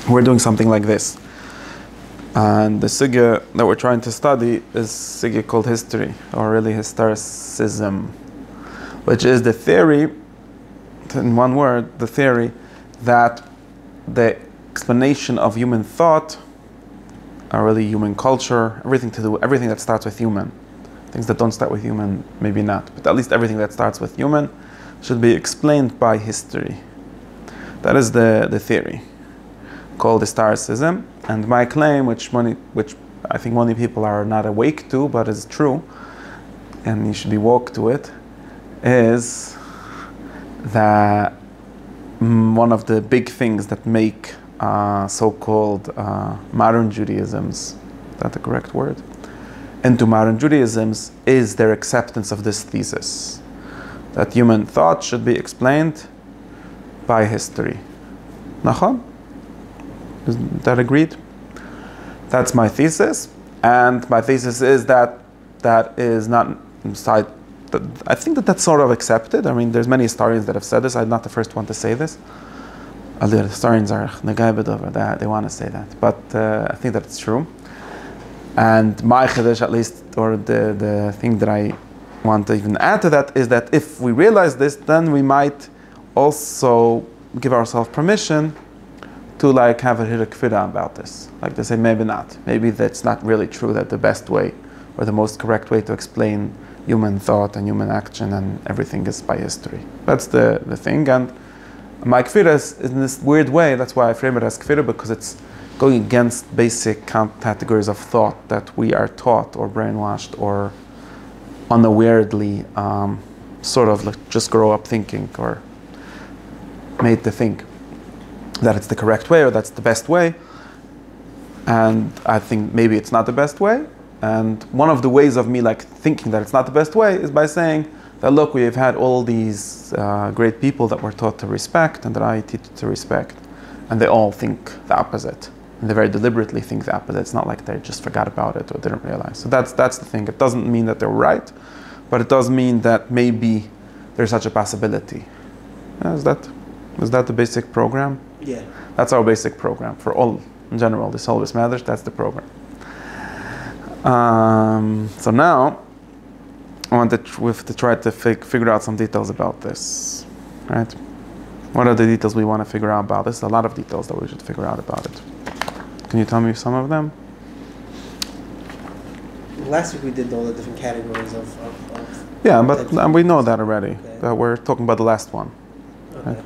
we're doing something like this. And the sugya that we're trying to study is sugya called history, or really Historicism, which is the theory, in one word, the theory that the explanation of human thought, or really human culture, everything that starts with human, things that don't start with human, maybe not, but at least everything that starts with human should be explained by history. That is the theory called Historicism. And my claim, which I think many people are not awake to, but is true, and you should be woke to it, is that one of the big things that make so-called modern Judaisms, is that the correct word, into modern Judaisms is their acceptance of this thesis, that human thought should be explained by history. Nachon? Is that agreed? That's my thesis, and my thesis is that is not inside. I think that's sort of accepted. I mean, there's many historians that have said this. I'm not the first one to say this. The historians are negaibed over that. They want to say that, but I think that it's true. And my chiddush, at least, or the thing that I want to even add to that, is that if we realize this, then we might also give ourselves permission to like have a hirukfira about this. Like to say, maybe not. Maybe that's not really true, that the best way or the most correct way to explain human thought and human action and everything is by history. That's the thing. And my kfira is in this weird way, that's why I frame it as kfira, because it's going against basic categories of thought that we are taught or brainwashed or unawarely sort of like just grow up thinking or made to think that it's the correct way or that's the best way. And I think maybe it's not the best way. And one of the ways of me like thinking that it's not the best way is by saying that, look, we have had all these great people that we're taught to respect and that I teach to respect, and they all think the opposite. And they very deliberately think the opposite. It's not like they just forgot about it or didn't realize. So that's the thing. It doesn't mean that they're right, but it does mean that maybe there's such a possibility. Is that the basic program? Yeah. That's our basic program for all, in general, this always matters, that's the program. So now, I want to try to figure out some details about this, right? What are the details we want to figure out about this? A lot of details that we should figure out about it. Can you tell me some of them? Last week we did all the different categories of yeah, but we know that already. Okay. We're talking about the last one. Okay. Right?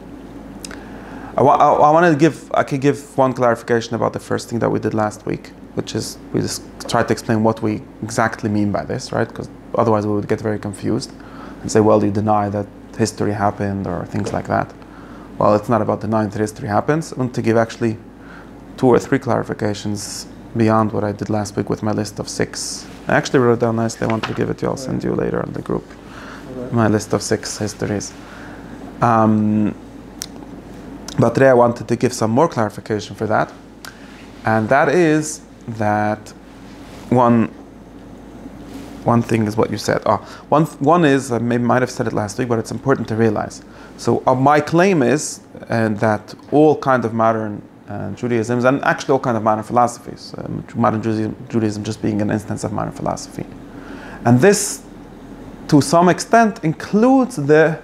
I could give one clarification about the first thing that we did last week, which is we just tried to explain what we exactly mean by this, right? Because otherwise we would get very confused and say, well, you deny that history happened or things like that. Well, it's not about denying that history happens. I want to give actually 2 or 3 clarifications beyond what I did last week with my list of 6. I actually wrote it down nicely. I want to give it to you. I'll send you later on the group. Okay. My list of 6 histories. But today I wanted to give some more clarification for that. And that is that one thing is what you said. One is, I might have said it last week, but it's important to realize. So my claim is that all kind of modern Judaisms, and actually all kind of modern philosophies, modern Judaism just being an instance of modern philosophy. And this, to some extent, includes the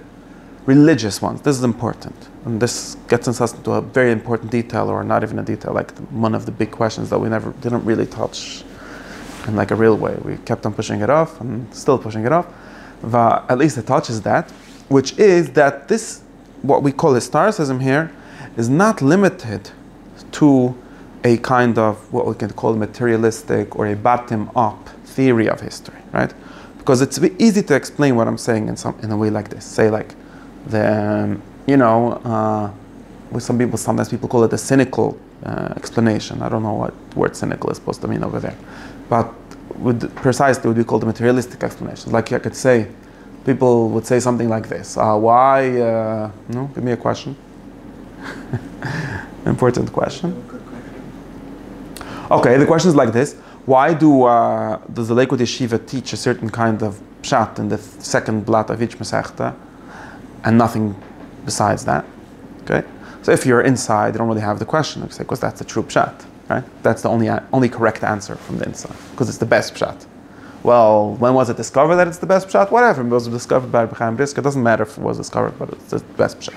religious ones. This is important. And this gets us into a very important detail, or not even a detail, like one of the big questions that we didn't really touch in like a real way. We kept on pushing it off and still pushing it off. But at least it touches that, which is that this, what we call historicism here, is not limited to a kind of what we can call materialistic or a bottom-up theory of history, right? Because it's easy to explain what I'm saying in a way like this. Say like with some people, sometimes people call it a cynical explanation. I don't know what word cynical is supposed to mean over there, but precisely would be called the materialistic explanation. Like I could say, people would say something like this: why? No, give me a question. Important question. Okay, the question is like this: why does the Lakewood Yeshiva teach a certain kind of pshat in the second blot of each Masechta, and nothing besides that? Okay, So if you're inside, you don't really have the question, because that's the true pshat, right? That's the only correct answer from the inside, because it's the best pshat. Well, when was it discovered that it's the best pshat? Whatever, it was discovered by Chaim Brisker. It doesn't matter if it was discovered, but it's the best pshat.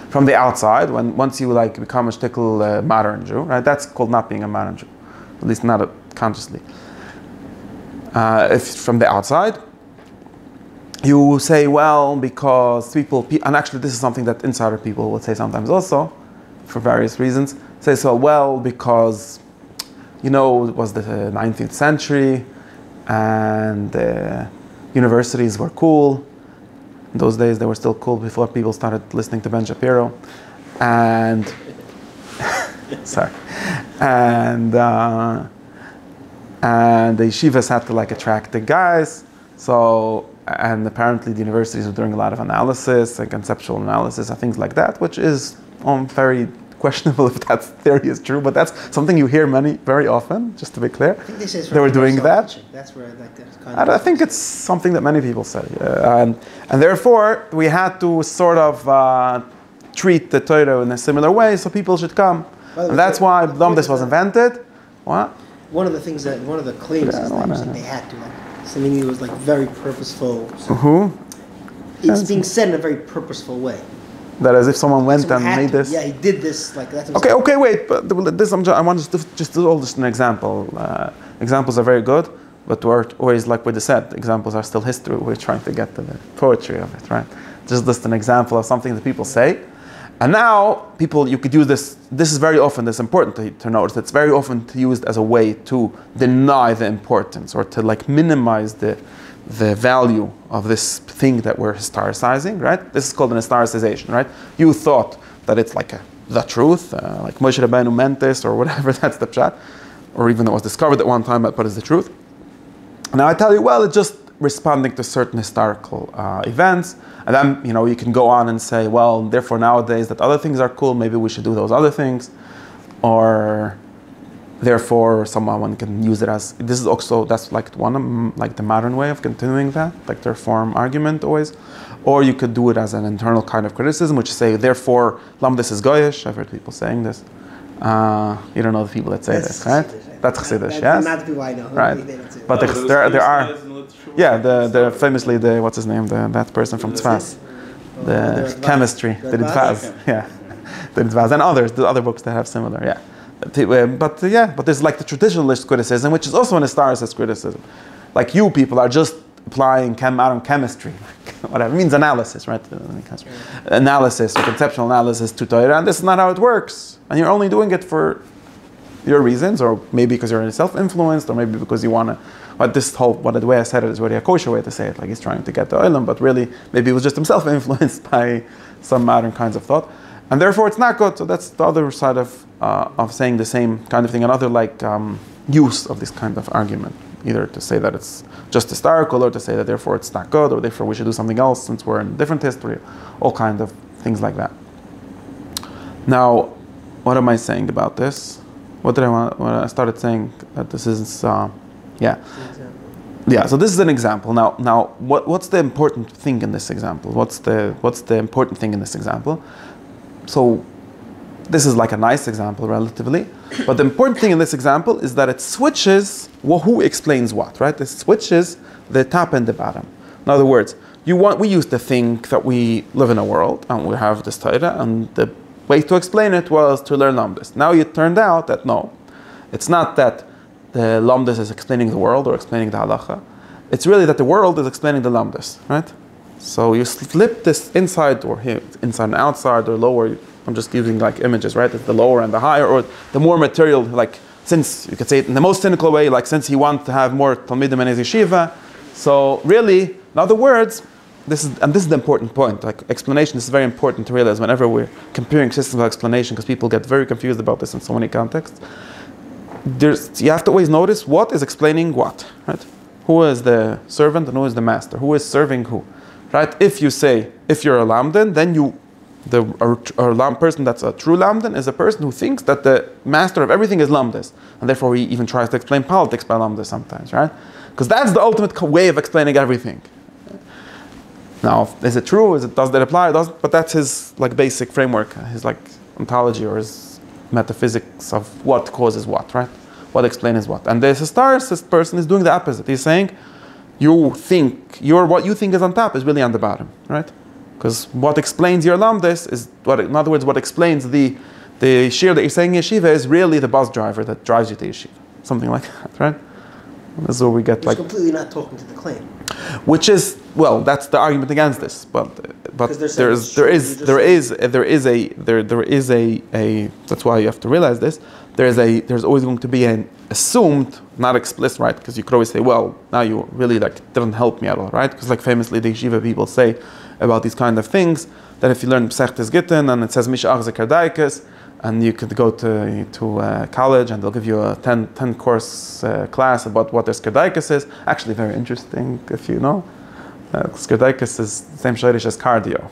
From the outside, once you like become a shtickle modern Jew, right? That's called not being a modern Jew, at least not consciously. If from the outside, you say, well, because people, and actually this is something that insider people would say sometimes also, for various reasons, say so, well, because, it was the 19th century, and universities were cool. In those days, they were still cool before people started listening to Ben Shapiro, and sorry, and the yeshivas had to attract the guys. So, and apparently the universities are doing a lot of analysis and conceptual analysis and things like that, which is very questionable if that theory is true, but that's something you hear very often, just to be clear. I think they were doing that. That's where that's kind of... I think it's something that many people say. And therefore, we had to sort of treat the Torah in a similar way, so people should come. And that's why Lomdus was invented. What? One of the claims is that they had to. Something that was very purposeful. It's being said in a very purposeful way. That as if someone went and made this. Yeah, he did this. That's okay, wait. But this, I want to just do all this an example. Examples are very good, but we're always like we said, examples are still history. We're trying to get to the poetry of it, right? Just an example of something that people say, and now you could use this. This is very often. This is important to notice. It's very often used as a way to deny the importance or to minimize the value of this thing that we're historicizing, right? This is called an historicization, right? You thought that it's the truth, like Moshe Rabbeinu meant this or whatever, that's the pshat, or even it was discovered at one time, but it's the truth. Now I tell you, well, it's just responding to certain historical events, and then, you can go on and say, well, therefore nowadays that other things are cool, maybe we should do those other things, or therefore someone can use it as, this is also, that's one, the modern way of continuing that, the reform argument always. Or you could do it as an internal kind of criticism, which say, therefore, Lamdus is goyish. I've heard people saying this. You don't know the people that say this, right? That's Chassidish, yes? Not the people I know. Right. But there are, the famously, what's his name, that person from Tzfaz. The chemistry, the Tzfaz, yeah. The Tzfaz, and others, the other books that have similar, yeah. But there's the traditionalist criticism, which is also an historicist criticism. You people are just applying modern chemistry, whatever it means, analysis, right? Analysis or conceptual analysis to Torah, and this is not how it works. And you're only doing it for your reasons, or maybe because you're self-influenced, or maybe because you want to. But the way I said it is really a kosher way to say it. He's trying to get the oilam, but really maybe he was just himself influenced by some modern kinds of thought. And therefore, it's not good. So that's the other side of saying the same kind of thing. Another use of this kind of argument, either to say that it's just historical, or to say that therefore it's not good, or therefore we should do something else since we're in a different history. All kinds of things like that. Now, what am I saying about this? What did I want? When I started saying that this is, yeah. So this is an example. Now, what's the important thing in this example? What's the important thing in this example? So this is a nice example relatively, but the important thing in this example is that it switches who explains what, right? It switches the top and the bottom. In other words, we used to think that we live in a world and we have this Torah, and the way to explain it was to learn Lamdus. Now it turned out that no, it's not that the Lamdus is explaining the world or explaining the halacha. It's really that the world is explaining the Lamdus, right? So you flip this inside or here, inside and outside or lower. I'm just using images, right? It's the lower and the higher, or the more material, since you could say it in the most cynical way, since he wants to have more Talmidim in his yeshiva. So really, in other words, this is the important point. Explanation is very important to realize whenever we're comparing systems of explanation, because people get very confused about this in so many contexts. You have to always notice what is explaining what, right? Who is the servant and who is the master? Who is serving who, right? If you're a lamdan, then a person that's a true lamdan is a person who thinks that the master of everything is lamdas, and therefore he even tries to explain politics by lamdas sometimes, right? Because that's the ultimate way of explaining everything. Now, is it true? Does that apply? It doesn't. But that's his basic framework. His ontology or his metaphysics of what causes what, right? What explains what. And the historicist person is doing the opposite. He's saying, what you think is on top is really on the bottom, right? Because what explains your lamdas is in other words, what explains the shir that you're saying yeshiva is really the bus driver that drives you to yeshiva. Something like that, right? This is where we get He's completely not talking to the claim. Which is, well, that's the argument against this, but there is a that's why you have to realize this. There's always going to be an assumed, not explicit, right? Because you could always say, well, now you really didn't help me at all, right? Because famously the yeshiva people say about these kind of things that if you learn Pesachtes Gittin and it says Misha Achze Kardaikas, and you could go to college and they'll give you a 10 course class about what their Skerdaikas is. Actually very interesting if you know. Skerdaikas is the same Shirish as cardio.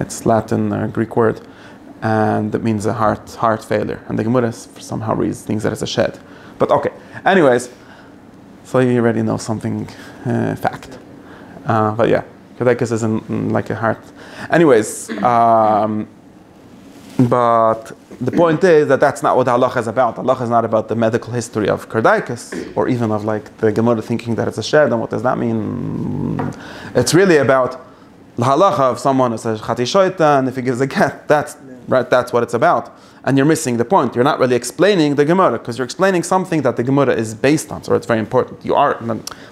It's Latin or Greek word, and it means a heart failure. And the Gemara for somehow reads things that it's a shed. But okay, anyways, so you already know something fact. But yeah, Skerdaikas isn't like a heart. Anyways, but the point is that that's not what halacha is about. Halacha is not about the medical history of Kardaikas, or even of the Gemara thinking that it's a shed, and what does that mean? It's really about the halacha of someone who says chati shoita, and if he gives a get, that's what it's about. And you're missing the point. You're not really explaining the Gemara, because you're explaining something that the Gemara is based on, so it's very important.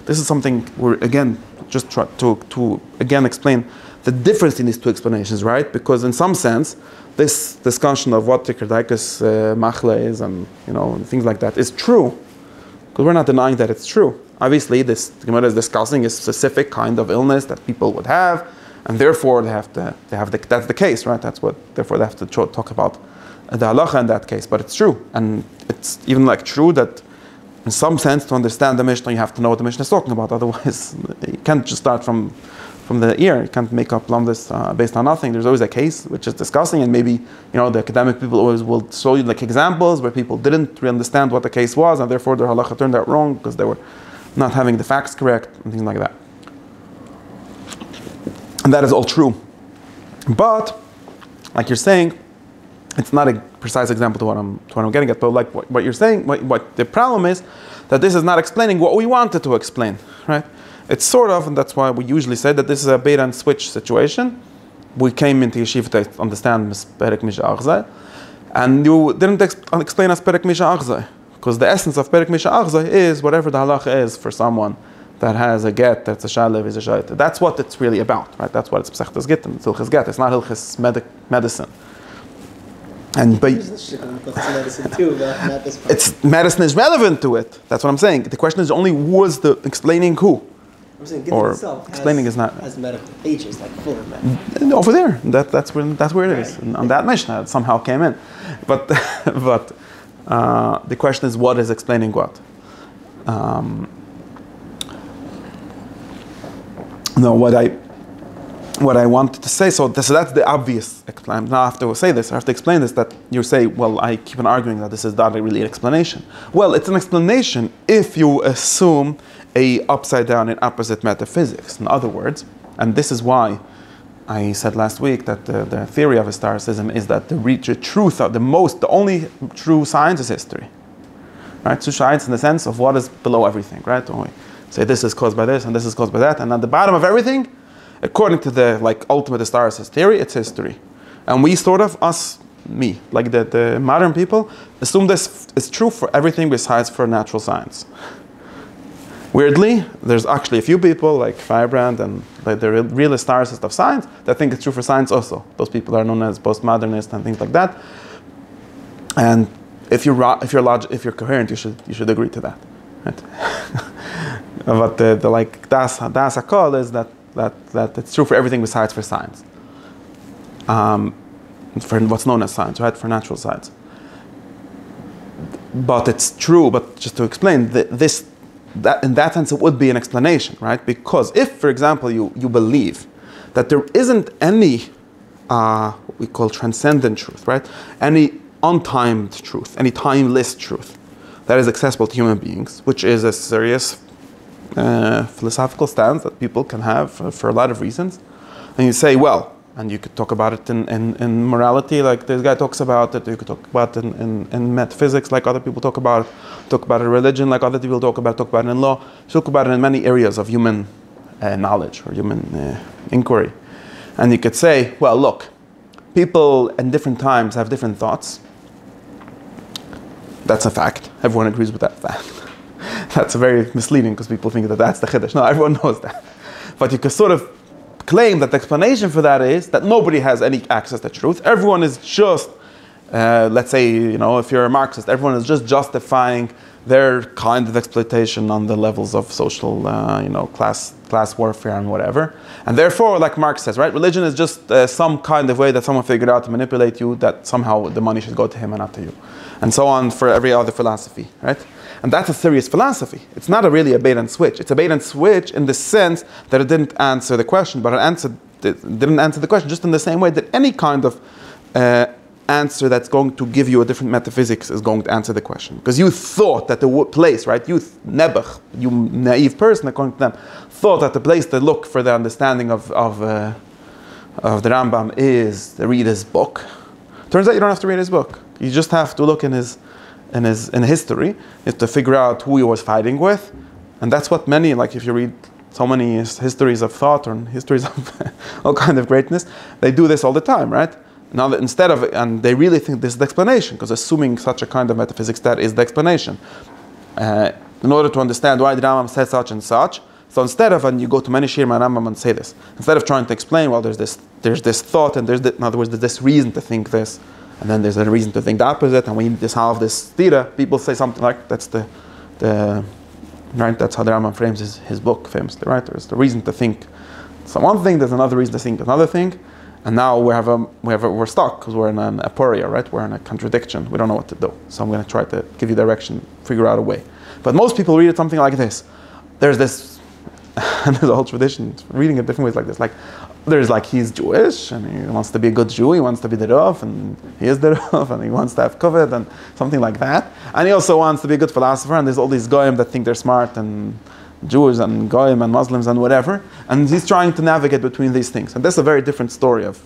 This is something we're, again, just try to again explain the difference in these two explanations, right? Because in some sense, this discussion of what the Kardaikas machle is and things like that is true, because we're not denying that it's true. Obviously, the Gemara is discussing a specific kind of illness that people would have, and therefore that's the case, right? Therefore they have to talk about the halacha in that case. But it's true, and it's even true that in some sense to understand the Mishnah you have to know what the Mishnah is talking about. Otherwise, you can't just start from the ear. You can't make up lamdas based on nothing. There's always a case which is discussing, and maybe the academic people always will show you examples where people didn't really understand what the case was, and therefore their halacha turned out wrong because they were not having the facts correct and things like that. And that is all true. But like you're saying, it's not a precise example to what I'm getting at. But what you're saying, what the problem is that this is not explaining what we wanted to explain, right? It's sort of, and that's why we usually say that this is a bait and switch situation. We came into yeshiva to understand Perek Misha Achzai, and you didn't explain us Perek Misha Achzai, because the essence of Perek Misha Achzai is whatever the halacha is for someone that has a get, that's a shalev, is a shaita. That's what it's really about, right? That's what it's Pesachtes Gittin, it's Hilchas Get. It's not Hilchas medicine. And medicine is relevant to it. That's what I'm saying. The question is only was the explaining who. I'm saying Gittin itself explaining is not has medical pages full of medical. Over there, that's where it is. And on that Mishnah, it somehow came in. But the question is what is explaining what. What I wanted to say, so that's the obvious explanation. Now I have to say this, I have to explain this, that you say, well, I keep on arguing that this is not really an explanation. Well, it's an explanation if you assume a upside down and opposite metaphysics. In other words, and this is why I said last week that the theory of Historicism is that the truth of the only true science is history. Right? So science in the sense of what is below everything, right? Or we say this is caused by this and this is caused by that, and at the bottom of everything, according to the ultimate historicist theory, it's history. And we the modern people, assume this is true for everything besides for natural science. Weirdly, there's actually a few people like Firebrand and the real historicists of science that think it's true for science also. Those people are known as postmodernists and things like that. And if you're coherent, you should agree to that. Right? But the das hakol is that it's true for everything besides for science. For what's known as science, right? For natural science. But it's true. But just to explain that in that sense, it would be an explanation, right? Because if, for example, you believe that there isn't any what we call transcendent truth, right? Any untimed truth, any timeless truth that is accessible to human beings, which is a serious philosophical stance that people can have for a lot of reasons. And you say, well, and you could talk about it in morality, like this guy talks about it. You could talk about it in metaphysics, like other people talk about it. Talk about it in religion, like other people talk about it in law. Talk about it in many areas of human knowledge or human inquiry. And you could say, well, look, people in different times have different thoughts. That's a fact. Everyone agrees with that fact. That's very misleading because people think that that's the chiddush. No, everyone knows that. But you can sort of claim that the explanation for that is that nobody has any access to truth. Everyone is just, let's say, if you're a Marxist, everyone is just justifying their kind of exploitation on the levels of social, class warfare and whatever. And therefore, like Marx says, right, religion is just some kind of way that someone figured out to manipulate you, that somehow the money should go to him and not to you. And so on for every other philosophy, right? And that's a serious philosophy. It's not really a bait and switch. It's a bait and switch in the sense that it didn't answer the question, but it didn't answer the question just in the same way that any kind of answer that's going to give you a different metaphysics is going to answer the question. Because you thought that the place, right, you naive person, according to them, thought that the place to look for the understanding of the Rambam is to read his book. Turns out you don't have to read his book. You just have to look in history, is to figure out who he was fighting with. And that's what many, like if you read so many histories of thought or histories of all kind of greatness, they do this all the time, right? Now that instead of, and they really think this is the explanation, because assuming such a kind of metaphysics, that is the explanation. In order to understand why the Rambam said such and such, so instead of, and you go to many Shir Rambam and say this, instead of trying to explain, well, there's this thought, and in other words, there's this reason to think this, and then there's a reason to think the opposite, and we need to solve this theta. People say something like, that's the right, that's how the Rambam frames his book famously, right? There's the reason to think so one thing, there's another reason to think another thing, and now we're stuck because we're in an aporia, right? We're in a contradiction. We don't know what to do. So I'm going to try to give you direction, figure out a way. But most people read it something like this. There's this, and there's a whole tradition reading it different ways like this. Like, there's like, he's Jewish, and he wants to be a good Jew, he wants to be the Rav, and he is the Rav, and he wants to have kavod, and something like that. And he also wants to be a good philosopher, and there's all these goyim that think they're smart, and Jews, and goyim, and Muslims, and whatever. And he's trying to navigate between these things. And that's a very different story of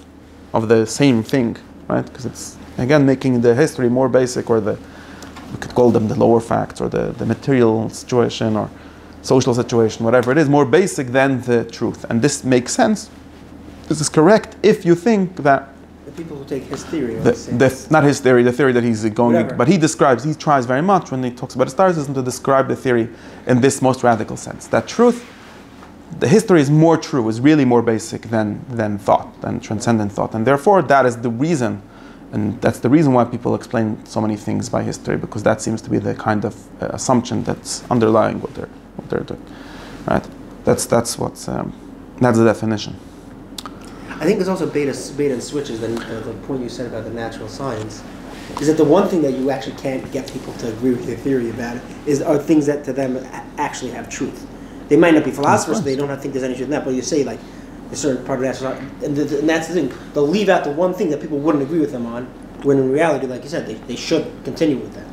the same thing, right? Because it's, again, making the history more basic, or we could call them the lower facts, or the material situation, or social situation, whatever it is, more basic than the truth. And this makes sense. This is correct if you think that the people who take his theory, not his theory, the theory that he's going, whatever. But he tries very much when he talks about Historicism to describe the theory in this most radical sense. That truth, the history is more true, is really more basic than thought, than transcendent thought. And therefore that is the reason, and that's the reason why people explain so many things by history, because that seems to be the kind of assumption that's underlying what they're doing. Right? That's the definition. I think there's also bait and switches. The point you said about the natural science is that the one thing that you actually can't get people to agree with your theory about it are things that to them actually have truth. They might not be philosophers, so they don't think there's any truth in that. But you say like a certain part of natural science, and that's the thing. They'll leave out the one thing that people wouldn't agree with them on, when in reality, like you said, they should continue with that.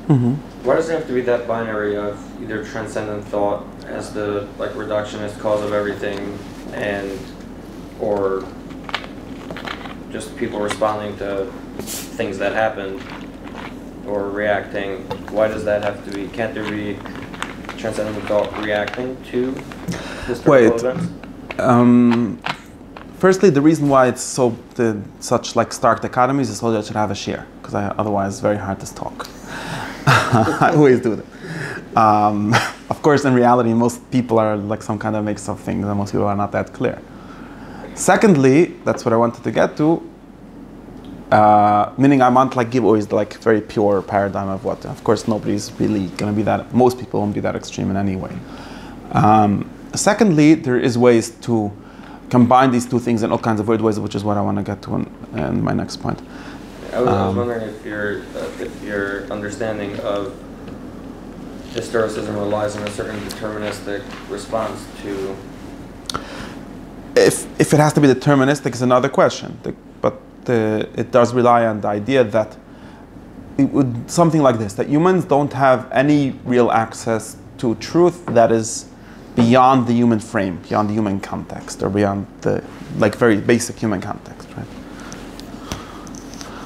Mm-hmm. Why does it have to be that binary of either transcendent thought as the reductionist cause of everything, or just people responding to things that happen or reacting? Why does that have to be? Can't there be transcendent thought reacting to historical events? Firstly, the reason why it's such stark dichotomies is so that I should have a share, because otherwise it's very hard to talk. I always do that. Of course, in reality, most people are like some kind of mix of things, and most people are not that clear. Secondly, that's what I wanted to get to. Meaning I want give always the very pure paradigm of what. Of course, nobody's really going to be that. Most people won't be that extreme in any way. Secondly, there is ways to combine these two things in all kinds of weird ways, which is what I want to get to in my next point. I was wondering if your understanding of historicism relies on a certain deterministic response to. If it has to be deterministic is another question, but it does rely on the idea that it would something like this: that humans don't have any real access to truth that is beyond the human frame, beyond the human context, or beyond the like very basic human context, right?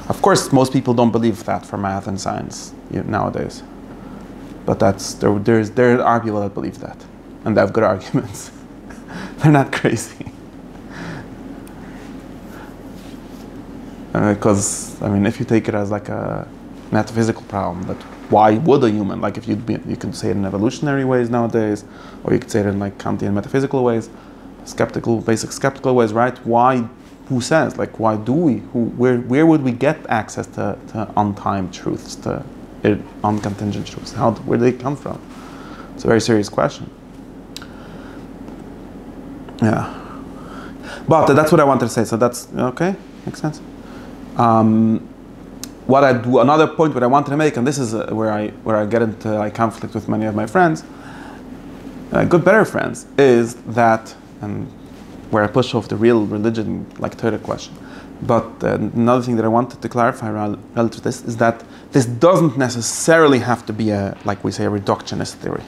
Of course, most people don't believe that for math and science nowadays, but there are people that believe that, and they have good arguments. They're not crazy. Because, I mean, if you take it as like a metaphysical problem, that why would a human, like if you could say it in evolutionary ways nowadays, or you could say it in like Kantian metaphysical ways, basic skeptical ways, right? Why, who says, like why do we, where would we get access to untimed truths, to uncontingent truths? Where do they come from? It's a very serious question. Yeah. But that's what I wanted to say, so that's, okay, makes sense. What I do, another point what I wanted to make, and this is where I get into like conflict with many of my friends, better friends, is that, and where I push off the real religion, like Torah question. But another thing that I wanted to clarify relative to this is that this doesn't necessarily have to be a, like we say, a reductionist theory.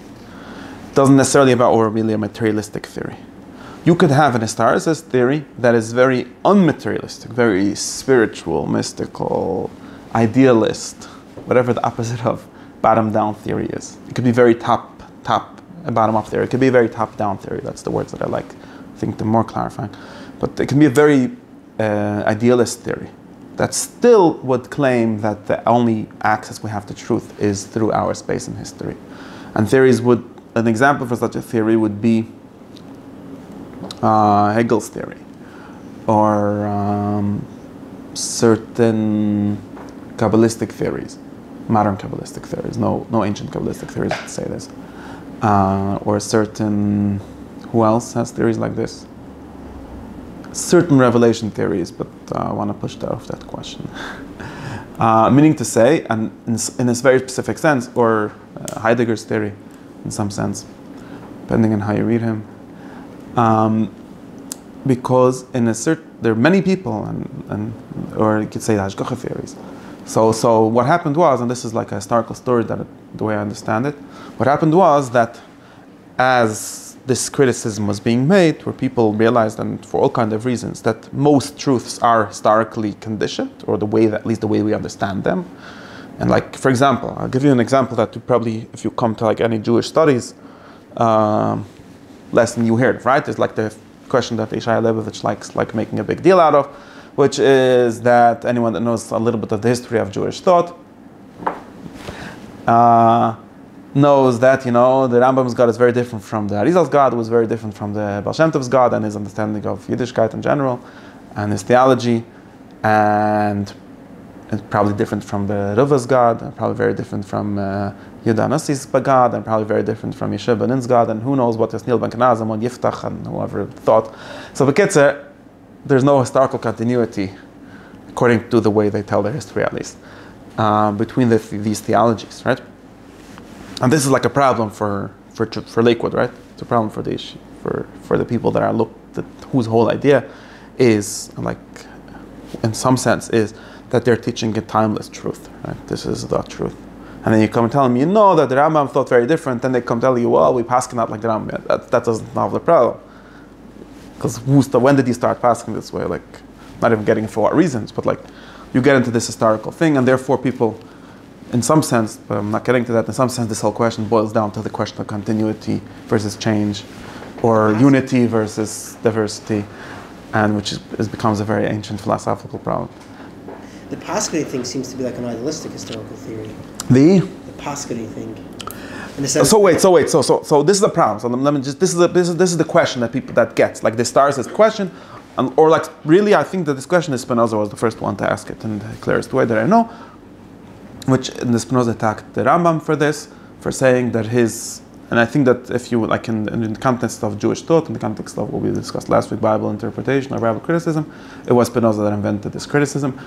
It doesn't necessarily about, or really a materialistic theory. You could have an historicist theory that is very unmaterialistic, very spiritual, mystical, idealist, whatever the opposite of bottom-down theory is. It could be very bottom-up theory. It could be a very top-down theory. That's the words that I like. I think they're more clarifying. But it can be a very idealist theory that still would claim that the only access we have to truth is through our space and history. And an example for such a theory would be Hegel's theory, or certain Kabbalistic theories, modern Kabbalistic theories, no ancient Kabbalistic theories that say this, or certain, who else has theories like this? Certain revelation theories, but I want to push that off that question. Meaning to say, and in this very specific sense, or Heidegger's theory, in some sense, depending on how you read him. Because there are many people, or you could say Hashgacha theories. So what happened was, and this is like a historical story the way I understand it, what happened was that as this criticism was being made, where people realized, and for all kinds of reasons, that most truths are historically conditioned, or at least the way we understand them. And like, for example, I'll give you an example that you probably, if you come to like any Jewish studies lesson, you hear it, right? It's like the question that Ishaya Leibovich likes like making a big deal out of, which is that anyone that knows a little bit of the history of Jewish thought knows that, the Rambam's God is very different from the Arizal's God, was very different from the Baal Shem Tov's God, and his understanding of Yiddishkeit in general, and his theology, and it's probably different from the Rava's God, and probably very different from Yehuda Hanussi's God, and probably very different from Yeshua Benin's God, and who knows what Yisniel Ben Kenaz and Yiftach and whoever thought. So B'kitzer, there's no historical continuity, according to the way they tell their history at least, between these theologies, right? And this is like a problem for Lakewood, right? It's a problem for the people that are whose whole idea is, like, in some sense, is that they're teaching a timeless truth, right? This is the truth. And then you come and tell them, that the Rambam thought very different, then they come tell you, well, we paskin out like the Rambam. That doesn't solve the problem. Because when did he start passing this way? Like, not even getting for what reasons, but like, you get into this historical thing, and therefore people, in some sense, but I'm not getting to that, in some sense this whole question boils down to the question of continuity versus change, or unity versus diversity, and which becomes a very ancient philosophical problem. The Paschal thing seems to be like an idealistic historical theory. The Paschal thing. In the sense So this is the problem. So let me just, this is the question that people that gets, like the stars as question, or like really I think that this question is Spinoza was the first one to ask it in the clearest way that I know, which in the Spinoza attacked the Rambam for this, for saying that and I think that if you, like in the context of Jewish thought, in the context of what we discussed last week, Bible interpretation or Bible criticism, it was Spinoza that invented this criticism.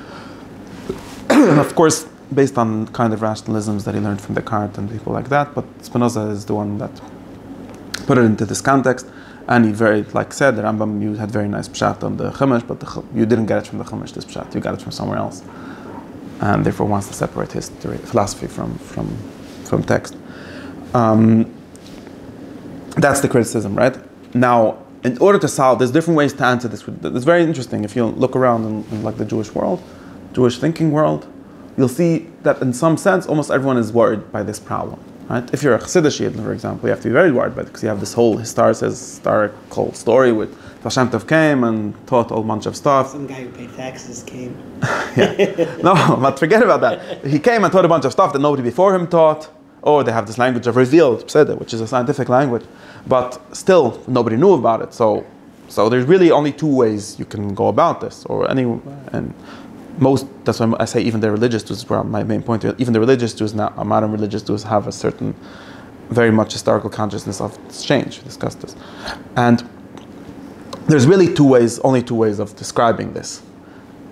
And of course, based on kind of rationalisms that he learned from Descartes and people like that, but Spinoza is the one that put it into this context, and he said, the Rambam, you had very nice pshat on the Chumash, but you didn't get it from the Chumash, this pshat, you got it from somewhere else, and therefore wants to separate philosophy from text. That's the criticism, right? Now, in order to solve, there's different ways to answer this. It's very interesting. If you look around in like the Jewish world, Jewish thinking world, you'll see that in some sense, almost everyone is worried by this problem, right? If you're a Chassidish Yid, for example, you have to be very worried by it because you have this whole historical story with Baal Shem Tov came and taught a whole bunch of stuff. Some guy who paid taxes came. Yeah. No, but forget about that. He came and taught a bunch of stuff that nobody before him taught. Or they have this language of revealed, which is a scientific language, but still nobody knew about it. So there's really only two ways you can go about this, and most. That's why I say even the religious Jews. Where my main point here, even the religious Jews now, modern religious Jews have a certain, very much historical consciousness of exchange. We discussed this, and there's really only two ways of describing this,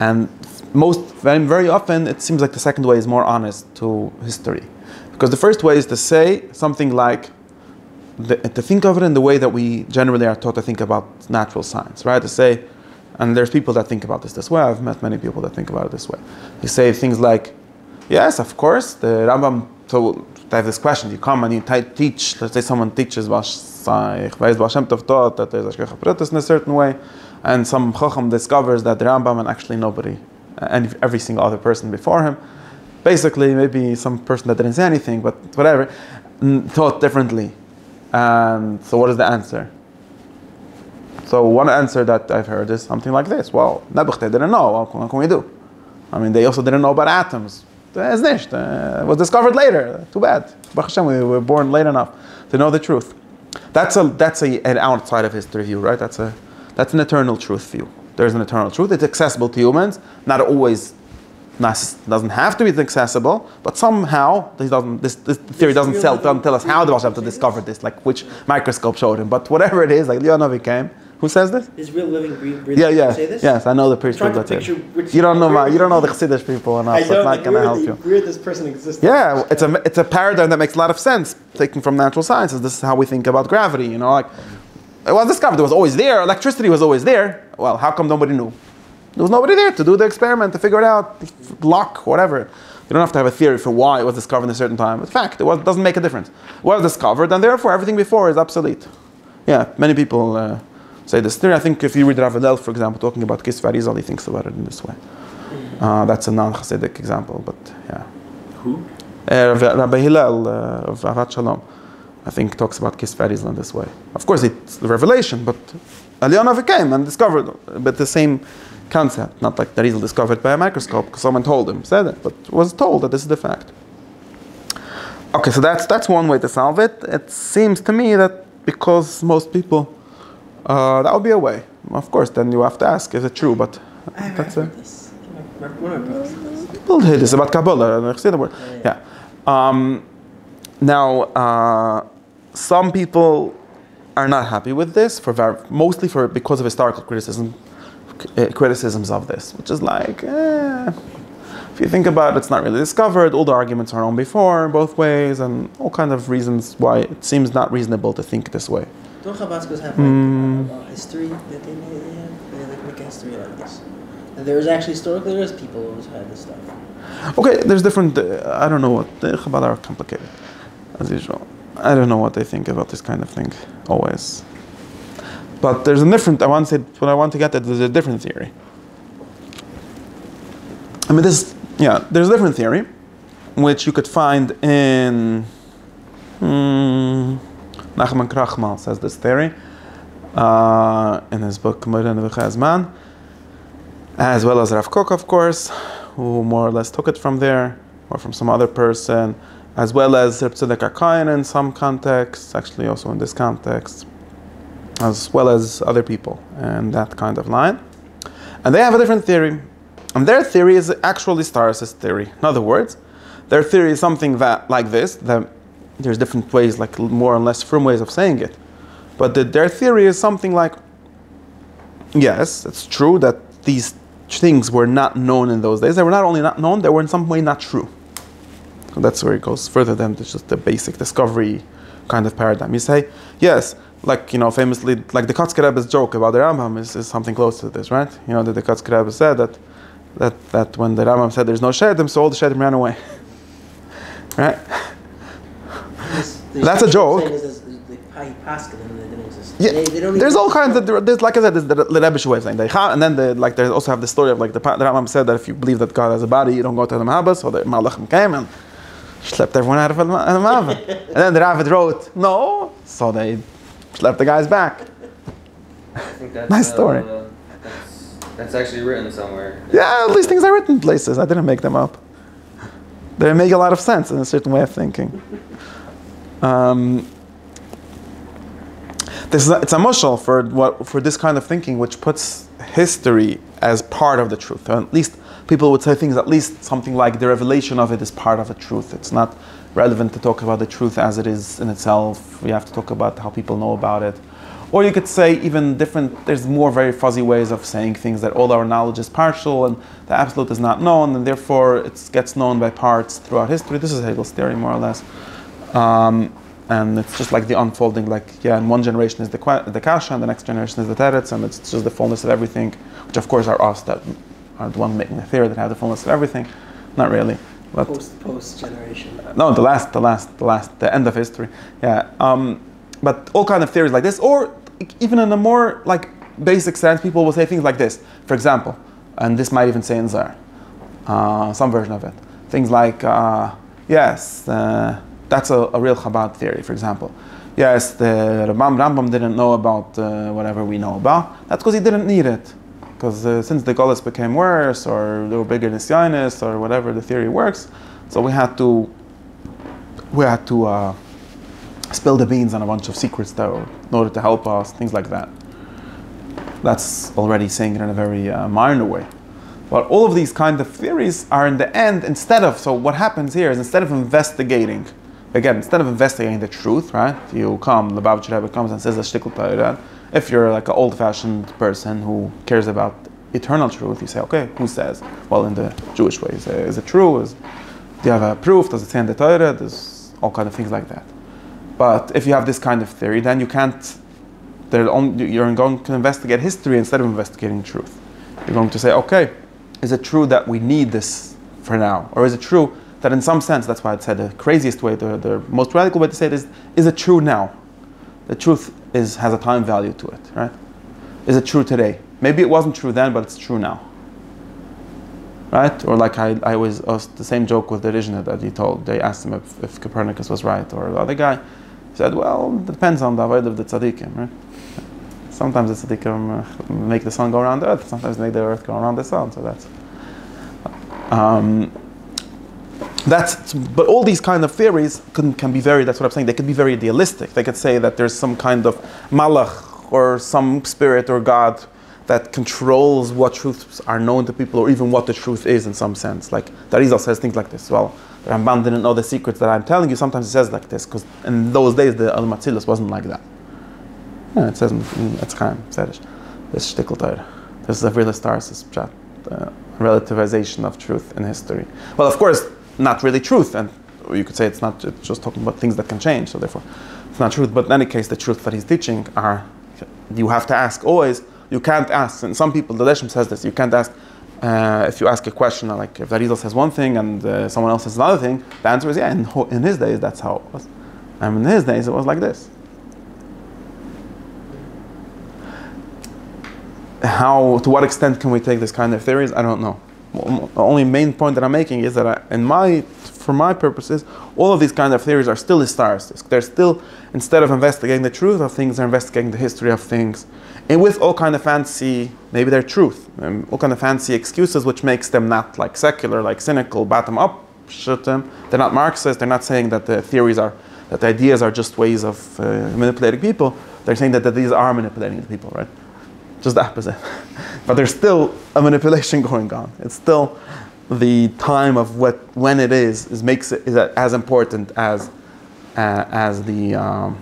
and very often it seems like the second way is more honest to history. Because the first way is to say something like, to think of it in the way that we generally are taught to think about natural science, right? To say, and there's people that think about this way. I've met many people that think about it this way. They say things like, yes, of course, the Rambam, so they have this question, you come and you teach, let's say someone teaches, Baal Shem Tov taught that there's a Shkech HaPritis in a certain way, and some Chacham discovers that the Rambam and actually nobody, and every single other person before him, basically, maybe some person that didn't say anything, but whatever, thought differently. And so what is the answer? So one answer that I've heard is something like this. Well, Nebuchadnezzar didn't know. What can we do? I mean, they also didn't know about atoms. It was discovered later. Too bad. Baruch Hashem, we were born late enough to know the truth. That's an outside of history view, right? That's an eternal truth view. There's an eternal truth. It's accessible to humans. Not always. Doesn't have to be accessible, but somehow this theory doesn't tell us how the Baal Shem Tov discovered this, like which microscope showed him. But whatever it is, like Leonovi came. Who says this? Is real living breathing yeah. say this? Yes, I know the priest that said. You don't know the Chassidish people enough, so it's not going to help you. Where this person exists. Yeah, it's a paradigm that makes a lot of sense, taken from natural sciences. This is how we think about gravity. Like it was discovered. It was always there. Electricity was always there. Well, how come nobody knew? There was nobody there to do the experiment, to figure it out, lock, whatever. You don't have to have a theory for why it was discovered in a certain time. In fact, it doesn't make a difference. It was discovered, and therefore everything before is obsolete. Yeah, many people say this theory. I think if you read Rav Hillel, for example, talking about Kisva Arizal, he thinks about it in this way. That's a non-Hasidic example, but yeah. Who? Rabbi Hillel of Avat Shalom, I think, talks about Kisva Arizal in this way. Of course, it's the revelation, but Leonov came and discovered, but the same concept, not like that he's discovered by a microscope because someone told him, said it, but was told that this is the fact. Okay, so that's one way to solve it. It seems to me that because most people, that would be a way. Of course, then you have to ask, is it true? But that's it. People hear this about Kabbalah. Yeah. Now, some people are not happy with this mostly because of historical criticisms of this, which is like, if you think about it, it's not really discovered. All the arguments are known before, both ways, and all kinds of reasons why it seems not reasonable to think this way. Don't Chabadskos have like history that they make a history like this? And there is actually historically there is people who had this stuff. Okay, there's different. I don't know what the Chabad are complicated, as usual. I don't know what they think about this kind of thing always. But there's a different. What I want to get at is a different theory. I mean, there's a different theory, which you could find in Nachman Krachmal says this theory in his book Moed Nevuchei, as well as Rav Kook, of course, who more or less took it from there or from some other person, as well as Reb Tzedek HaKohen in some contexts, actually also in this context, as well as other people and that kind of line. And they have a different theory. And their theory is actually historicist theory. In other words, their theory is something that, like this, that there's different ways, like more or less firm ways of saying it. But their theory is something like, yes, it's true that these things were not known in those days. They were not only not known, they were in some way not true. So that's where it goes further than just the basic discovery kind of paradigm. You say, yes, like, famously, like the Kotzker Rebbe's joke about the Rambam is something close to this, right? That the Kotzker Rebbe said that when the Rambam said there's no Shedim, so all the Shedim ran away. Right? That's a joke. paskin and they didn't exist. Yeah, They don't there's even- all kinds of, there's, like I said, there's the Rebbe's way of saying, and then they also have the story of, like, the Rambam said that if you believe that God has a body, you don't go to the Mahabas, so the Malachim came and schlepped everyone out of the Mahabas. And then the Ravid wrote, no, so they schlepped the guys back. I think that's, Nice story. That's actually written somewhere. Yeah, these things are written places. I didn't make them up. They make a lot of sense in a certain way of thinking. It's a mushal for this kind of thinking, which puts history as part of the truth. Or at least people would say things, at least something like the revelation of it is part of the truth. It's not relevant to talk about the truth as it is in itself. We have to talk about how people know about it. Or you could say even different, there's more very fuzzy ways of saying things, that all our knowledge is partial and the absolute is not known, and therefore it gets known by parts throughout history. This is Hegel's theory, more or less. And it's just like the unfolding, like, yeah, in one generation is the kasha, and the next generation is the teretz, and it's just the fullness of everything, which of course are us that are the one making the theory that have the fullness of everything. Not really. But post generation. No, the end of history. Yeah. But all kind of theories like this, or even in a more like basic sense, people will say things like this. For example, and this might even say in Zohar, some version of it. Things like, yes, that's a real Chabad theory, for example. Yes, the Rambam didn't know about whatever we know about. That's because he didn't need it. Because since the Golas became worse, or there were bigger Nisyanis, or whatever the theory works, so we had to spill the beans on a bunch of secrets though, in order to help us, things like that. That's already saying it in a very minor way. But all of these kind of theories are in the end, so what happens here is instead of investigating the truth, right? You come, the Lubavitcher Rebbe comes and says a shtickl Torah. If you're like an old-fashioned person who cares about eternal truth, you say, okay, who says? Well, in the Jewish way, you say, is it true? Do you have a proof? Does it say in the Torah? There's all kind of things like that. But if you have this kind of theory, then you're going to investigate history instead of investigating truth. You're going to say, okay, is it true that we need this for now? Or is it true that in some sense, that's why I said the craziest way, the most radical way to say it is it true now? The truth has a time value to it, right? Is it true today? Maybe it wasn't true then, but it's true now. Right? Or like I always asked the same joke with the Rishna that he told. They asked him if Copernicus was right, or the other guy said, well, it depends on the avodah of the tzaddikim, right? Sometimes the tzaddikim make the sun go around the earth, sometimes they make the earth go around the sun, so but all these kind of theories can be very, that's what I'm saying, they could be very idealistic. They could say that there's some kind of malach, or some spirit or God that controls what truths are known to people, or even what the truth is in some sense. Like, Arizal says things like this. Well, Ramban didn't know the secrets that I'm telling you. Sometimes he says like this, because in those days the Materialist wasn't like that. Yeah, it says it's Chaim, Serish. This shtickl Torah. This is a real Historicism chat. Relativization of truth in history. Well, of course, not really truth, and you could say it's just talking about things that can change, so therefore it's not truth. But in any case, the truth that he's teaching you have to ask always. You can't ask, and some people, the Leshem says this, you can't ask, if you ask a question, like if the Arizal says one thing and someone else says another thing, the answer is, yeah, in his days, that's how it was. And in his days, it was like this. To what extent can we take this kind of theories? I don't know. The only main point that I'm making is that for my purposes, all of these kind of theories are still historicistic. They're still, instead of investigating the truth of things, they're investigating the history of things. And with all kind of fancy, maybe they're truth, all kind of fancy excuses, which makes them not like secular, like cynical, bottom up, they're not Marxist, they're not saying that the the ideas are just ways of manipulating people. They're saying that these are manipulating the people, right? Just the opposite. But there's still a manipulation going on. It's still the time of when it is makes it as important as the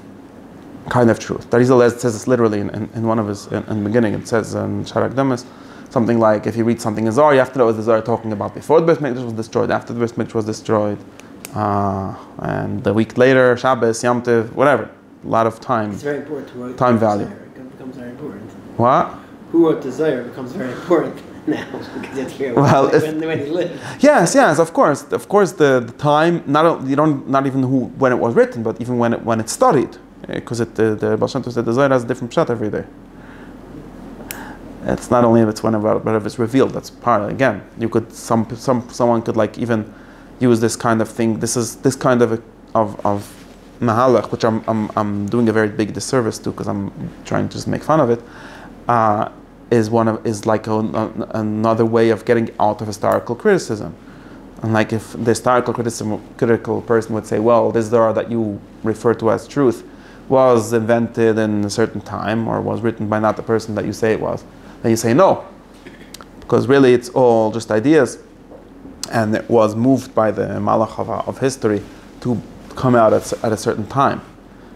kind of truth. Arizal says this literally in one of his in the beginning. It says in Sharak Damas something like, if you read something in Zohar, you have to know what the Zohar talking about before the Beit Mikdash was destroyed, after the Beit Mikdash was destroyed, and the week later, Shabbos, Yom Tov, whatever. A lot of time. It's very important to write. Time value. It becomes very important. What? Who wrote the Zohar becomes very important now, because it's here when he lived. Yes, of course. Of course, the time, not even when it was written, but even when it's studied. because the Baal Shem Tov said the Zohar has a different pshat every day. It's not only if it's whenever, but if it's revealed. That's part. Again, you could someone could like even use this kind of thing. This kind of mahalach, which I'm doing a very big disservice to because I'm trying to just make fun of it. Is like another way of getting out of historical criticism. And like if the critical person would say, well, this Zohar that you refer to as truth was invented in a certain time or was written by not the person that you say it was, then you say no, because really it's all just ideas, and it was moved by the malach of history to come out at a certain time,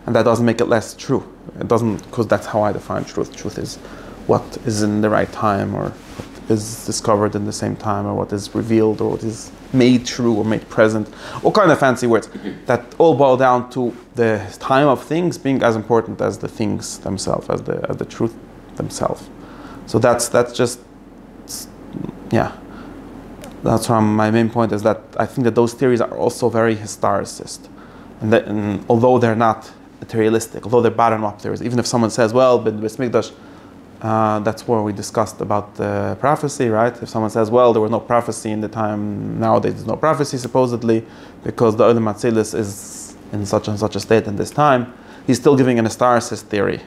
and that doesn't make it less true. It doesn't, because that's how I define truth. Truth is what is in the right time, or what is discovered in the same time, or what is revealed, or what is made true or made present. All kind of fancy words that all boil down to the time of things being as important as the things themselves, as the truth themselves. So that's just, yeah. That's why my main point is that I think that those theories are also very historicist, and although they're not materialistic, although they're bottom-up theories. Even if someone says, well, but Beis Mikdash, that's where we discussed about the prophecy, right? If someone says, well, there was no prophecy in the time, nowadays there's no prophecy supposedly, because the Olam Materialist is in such and such a state in this time, he's still giving an historicist theory.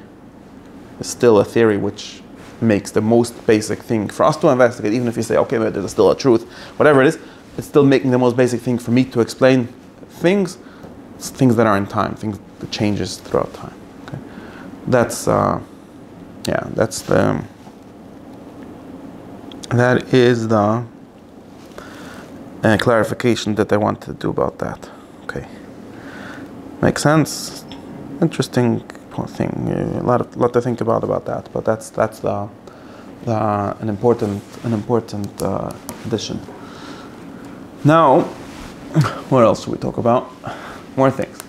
It's still a theory which makes the most basic thing for us to investigate, even if you say, okay, but there's still a truth, whatever it is, it's still making the most basic thing for me to explain things that are in time, things that changes throughout time. Okay, that's that is the clarification that I wanted to do about that. Okay, makes sense. Interesting thing. A lot to think about that. But that's an important addition. Now, what else should we talk about? More things.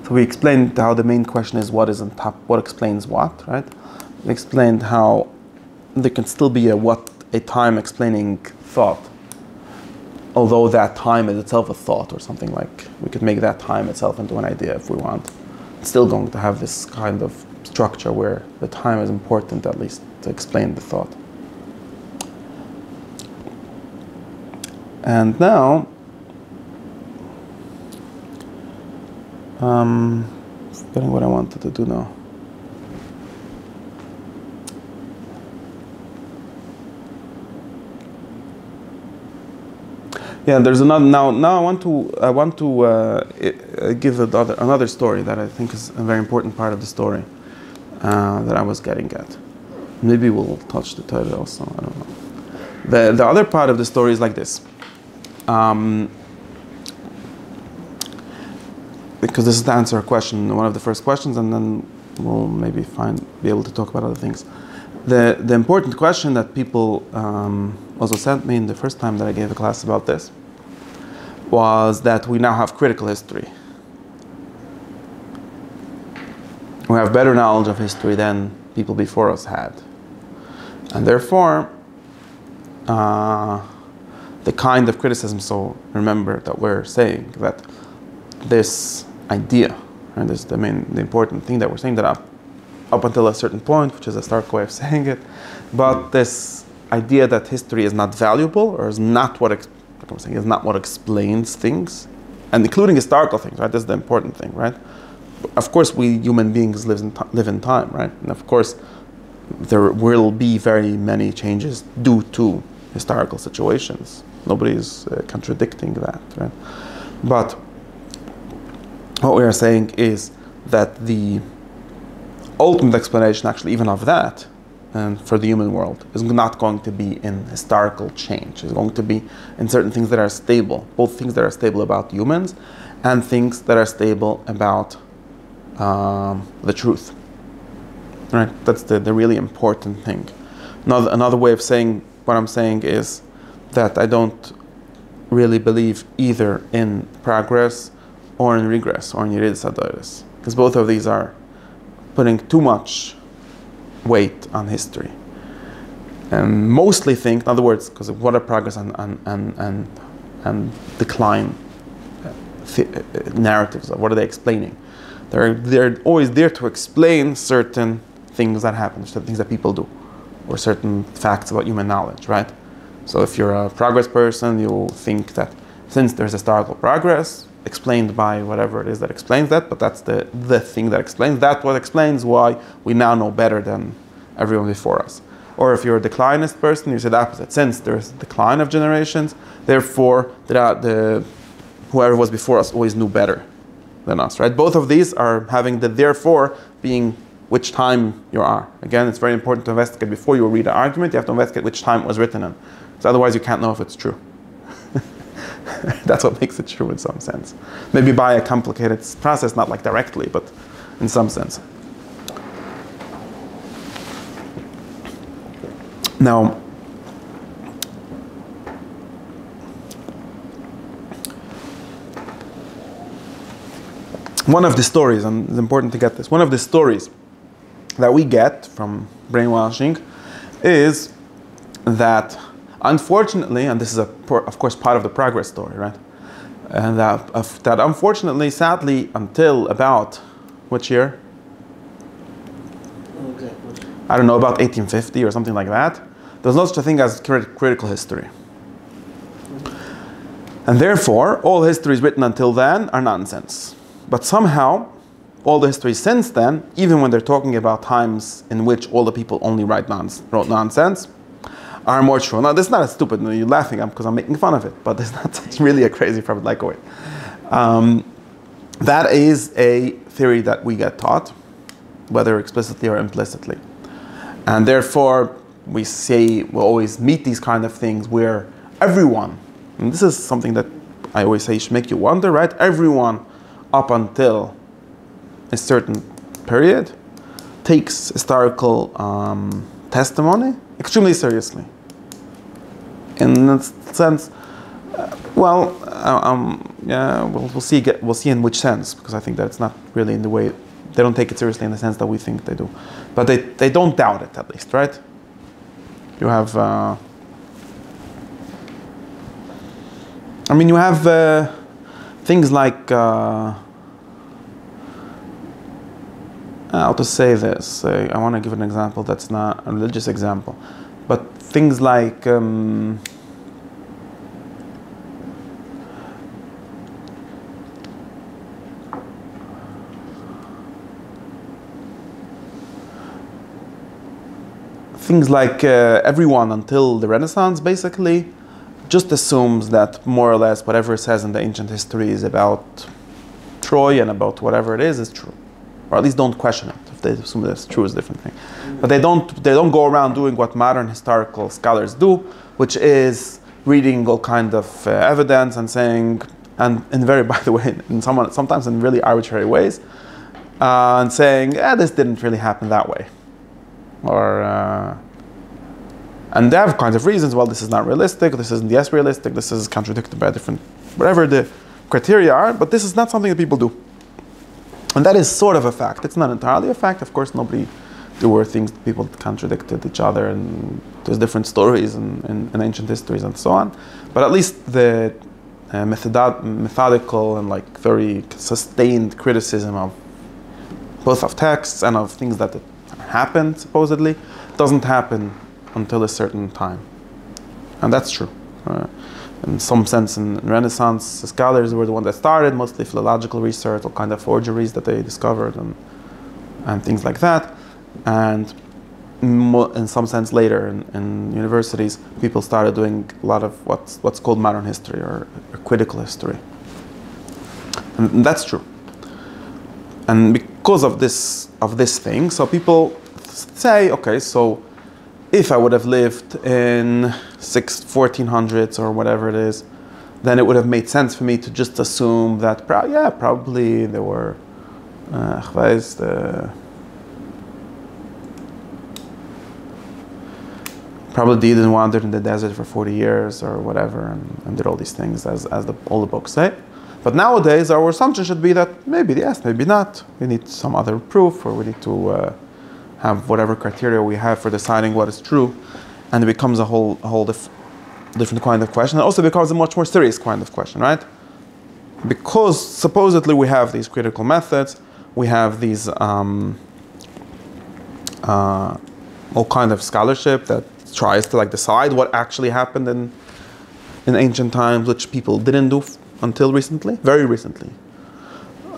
So we explained how the main question is what is on top, what explains what, right? We explained how there can still be a time explaining thought, although that time is itself a thought or something, like we could make that time itself into an idea if we want. It's still going to have this kind of structure where the time is important, at least to explain the thought. And now, forgetting what I wanted to do now. Yeah, there's another. Now I want to give another story that I think is a very important part of the story that I was getting at. Maybe we'll touch the title also. I don't know. The other part of the story is like this. Because this is to answer a question, one of the first questions, and then we'll maybe be able to talk about other things. The important question that people also sent me in the first time that I gave a class about this was that we now have critical history. We have better knowledge of history than people before us had. And therefore, the kind of criticism, so remember that we're saying that this idea, and this is the important thing that we're saying, that up until a certain point, which is a stark way of saying it, but this idea that history is not valuable, or is not what is not what explains things, and including historical things, right? This is the important thing, right? Of course, we human beings live in time, right? And of course, there will be very many changes due to historical situations. Nobody is contradicting that, right? But what we are saying is that the ultimate explanation, actually, even of that, and for the human world, is not going to be in historical change. It's going to be in certain things that are stable, both things that are stable about humans and things that are stable about the truth. Right? That's the really important thing. Another way of saying what I'm saying is that I don't really believe either in progress or in regress or in Yitzchok, because both of these are putting too much weight on history, and mostly think, in other words, because of what are progress and and decline narratives. What are they explaining? They're always there to explain certain things that happen, certain things that people do, or certain facts about human knowledge, right? So if you're a progress person, you'll think that since there's historical progress, explained by whatever it is that explains that, but that's the thing that explains, that's what explains why we now know better than everyone before us. Or if you're a declinist person, you say the opposite. Since there's a decline of generations, therefore whoever was before us always knew better than us, right? Both of these are having the therefore being which time you are. Again, it's very important to investigate before you read an argument. You have to investigate which time it was written in. Because otherwise you can't know if it's true. That's what makes it true in some sense. Maybe by a complicated process, not like directly, but in some sense. Now, one of the stories, and it's important to get this, one of the stories that we get from brainwashing is that, unfortunately, and this is of course part of the progress story, right? And that unfortunately, sadly, until about which year? I don't know, about 1850 or something like that. There's no such a thing as critical history. And therefore, all histories written until then are nonsense. But somehow, all the histories since then, even when they're talking about times in which all the people only wrote nonsense, are more true. Now, this is not as stupid. You're laughing because I'm making fun of it, but it's not really a crazy problem like it. That is a theory that we get taught, whether explicitly or implicitly. And therefore, we'll always meet these kind of things where everyone, and this is something that I always say should make you wonder, right? Everyone up until a certain period takes historical testimony extremely seriously. In that sense, we'll see in which sense, because I think that it's not really in the way, they don't take it seriously in the sense that we think they do. But they don't doubt it, at least, right? You have, you have things like, how to say this? I want to give an example that's not a religious example, but things like everyone until the Renaissance basically just assumes that more or less whatever it says in the ancient history is about Troy and about whatever it is true, or at least don't question it. If they assume that it's true, is a different thing. But they don't go around doing what modern historical scholars do, which is reading all kind of evidence and saying, and by the way, sometimes in really arbitrary ways, and saying, this didn't really happen that way. Or and they have kinds of reasons. Well, this is not realistic. This isn't yes realistic. This is contradicted by different, whatever the criteria are. But this is not something that people do, and that is sort of a fact. It's not entirely a fact. Of course, there were things that people contradicted each other, and there's different stories in ancient histories and so on. But at least the methodical and very sustained criticism of both of texts and of things that happened supposedly doesn't happen until a certain time, and that's true. In some sense, in Renaissance, scholars were the ones that started, mostly philological research, all kind of forgeries that they discovered, and things like that. And in some sense, later in universities, people started doing a lot of what's called modern history or critical history, and that's true. And because of this thing, so people say, okay, so if I would have lived in 1400s or whatever it is, then it would have made sense for me to just assume that, probably there were, probably didn't wander in the desert for 40 years or whatever and did all these things as all the books say. But nowadays our assumption should be that maybe yes, maybe not. We need some other proof, or we need to have whatever criteria we have for deciding what is true, and it becomes a whole different kind of question. It also becomes a much more serious kind of question, right? Because supposedly we have these critical methods, we have these all kind of scholarship that tries to like decide what actually happened in ancient times, which people didn't do until recently, very recently.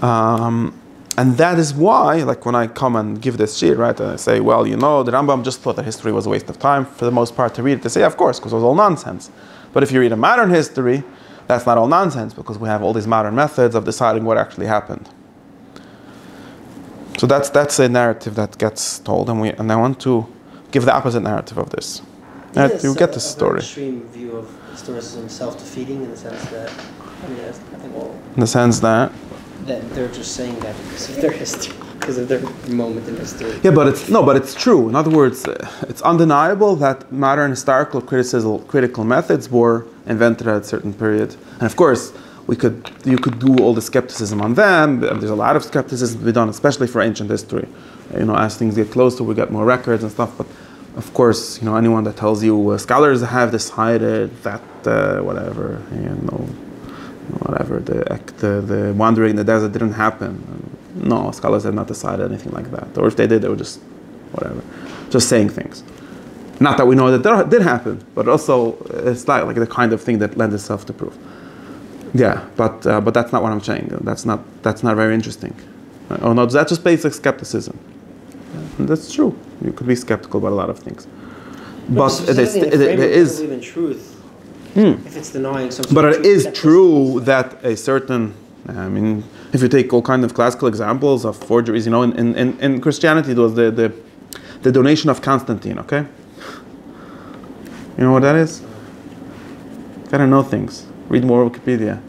And that is why, like when I come and give this shit, right, and I say, well, you know, the Rambam just thought that history was a waste of time for the most part to read it. They say, of course, because it was all nonsense. But if you read a modern history, that's not all nonsense, because we have all these modern methods of deciding what actually happened. So that's a narrative that gets told, and I want to give the opposite narrative of this. You get this story. A very extreme view of historicism self-defeating in the sense that, I mean, I think all. In the sense that They're just saying that because of their history, because of their moment in history. yeah, but it's true. In other words, it's undeniable that modern historical critical methods were invented at a certain period, and of course, you could do all the skepticism on them. There's a lot of skepticism to be done, especially for ancient history. You know, as things get closer, we get more records and stuff. But of course, you know, anyone that tells you scholars have decided that whatever, whatever, the wandering in the desert didn't happen. No, scholars have not decided anything like that. Or if they did, they were just, whatever, just saying things. Not that we know that that did happen, but also it's like the kind of thing that lends itself to proof. Yeah, but that's not what I'm saying. That's not very interesting. Oh no, that's just basic skepticism. And that's true. You could be skeptical about a lot of things. But there is in truth. If it's denying something. But it is true that a certain, I mean, if you take all kinds of classical examples of forgeries, you know, in Christianity, it was the donation of Constantine, okay? You know what that is? Gotta know things. Read more Wikipedia.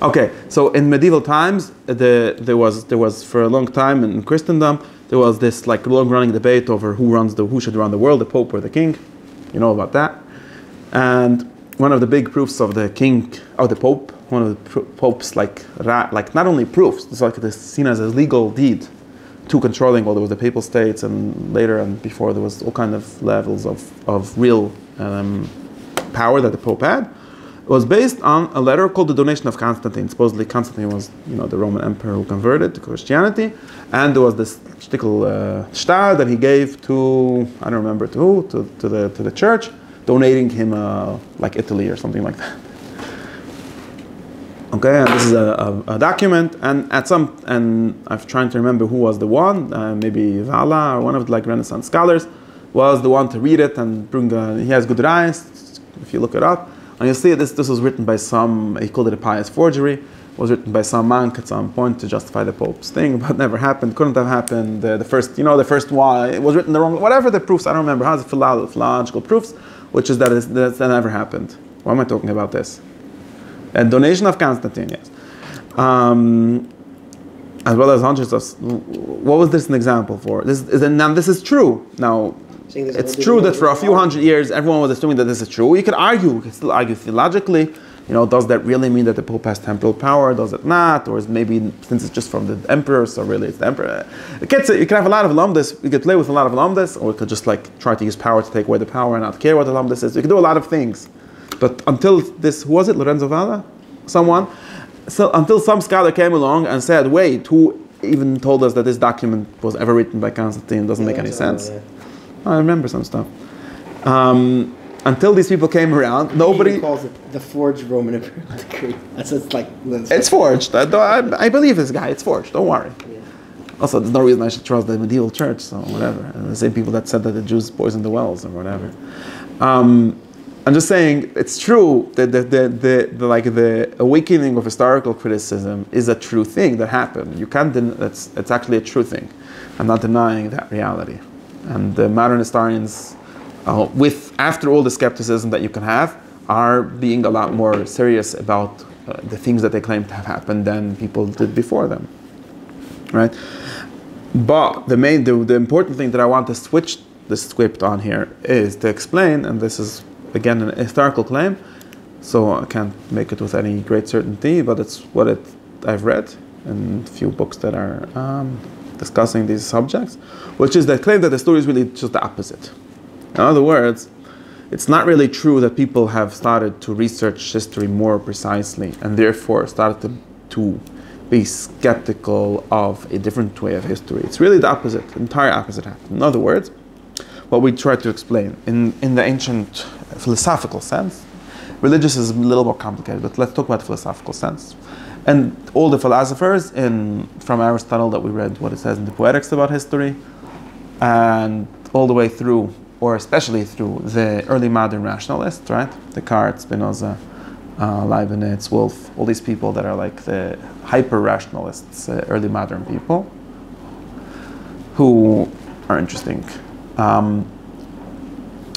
Okay, so in medieval times, there was for a long time in Christendom, there was this like long-running debate over who should run the world, the Pope or the King. You know about that. And one of the big proofs of the King, or the Pope, one of the Pope's like not only proofs, it's like this seen as a legal deed to controlling. Well, there was the Papal States, and later and before there was all kind of levels of real power that the Pope had. It was based on a letter called the Donation of Constantine. Supposedly Constantine was, you know, the Roman emperor who converted to Christianity, and there was this shtickle star that he gave to, I don't remember to who, to the church, donating him like Italy or something like that. Okay, and this is a document, and I'm trying to remember who was the one, maybe Vala or one of the like Renaissance scholars was the one to read it and bring. He has good eyes, if you look it up. And you'll see this was written by some, he called it a pious forgery. It was written by some monk at some point to justify the Pope's thing, but never happened, couldn't have happened. The first one, it was written the wrong, whatever the proofs, I don't remember, how's the philological proofs, which is that never happened. Why am I talking about this? A donation of Constantine, yes. As well as hundreds of, what was this an example for? This is true. Now, it's true that for a few hundred years, everyone was assuming that this is true. You could still argue theologically. You know, does that really mean that the Pope has temporal power? Does it not? Or is maybe, since it's just from the emperor, so really it's the emperor? You can have a lot of alumnus. You could play with a lot of alumnus, or you could just like try to use power to take away the power and not care what the alumnus is. You could do a lot of things. But until this, who was it? Lorenzo Valla? Someone? So until some scholar came along and said, wait, who even told us that this document was ever written by Constantine? It doesn't make any sense. I remember some stuff. Until these people came around, nobody calls it the forged Roman imperial decree. It's forged. I believe this guy. It's forged. Don't worry. Yeah. Also, there's no reason I should trust the medieval church. So whatever. And the same people that said that the Jews poisoned the wells or whatever. I'm just saying it's true that the awakening of historical criticism is a true thing that happened. You can't it's actually a true thing. I'm not denying that reality. And the modern historians, after all the skepticism that you can have, are being a lot more serious about the things that they claim to have happened than people did before them, right? But the important thing that I want to switch the script on here is to explain, and this is again an historical claim, so I can't make it with any great certainty, but it's what I've read in a few books that are discussing these subjects, which is the claim that the story is really just the opposite. In other words, it's not really true that people have started to research history more precisely and therefore started to be skeptical of a different way of history. It's really the opposite, the entire opposite happened. In other words, what we try to explain in the ancient philosophical sense, religious is a little more complicated, but let's talk about the philosophical sense. And all the philosophers from Aristotle that we read what it says in the Poetics about history, and all the way through, or especially through the early modern rationalists, right? Descartes, Spinoza, Leibniz, Wolff, all these people that are like the hyper-rationalists, early modern people, who are interesting.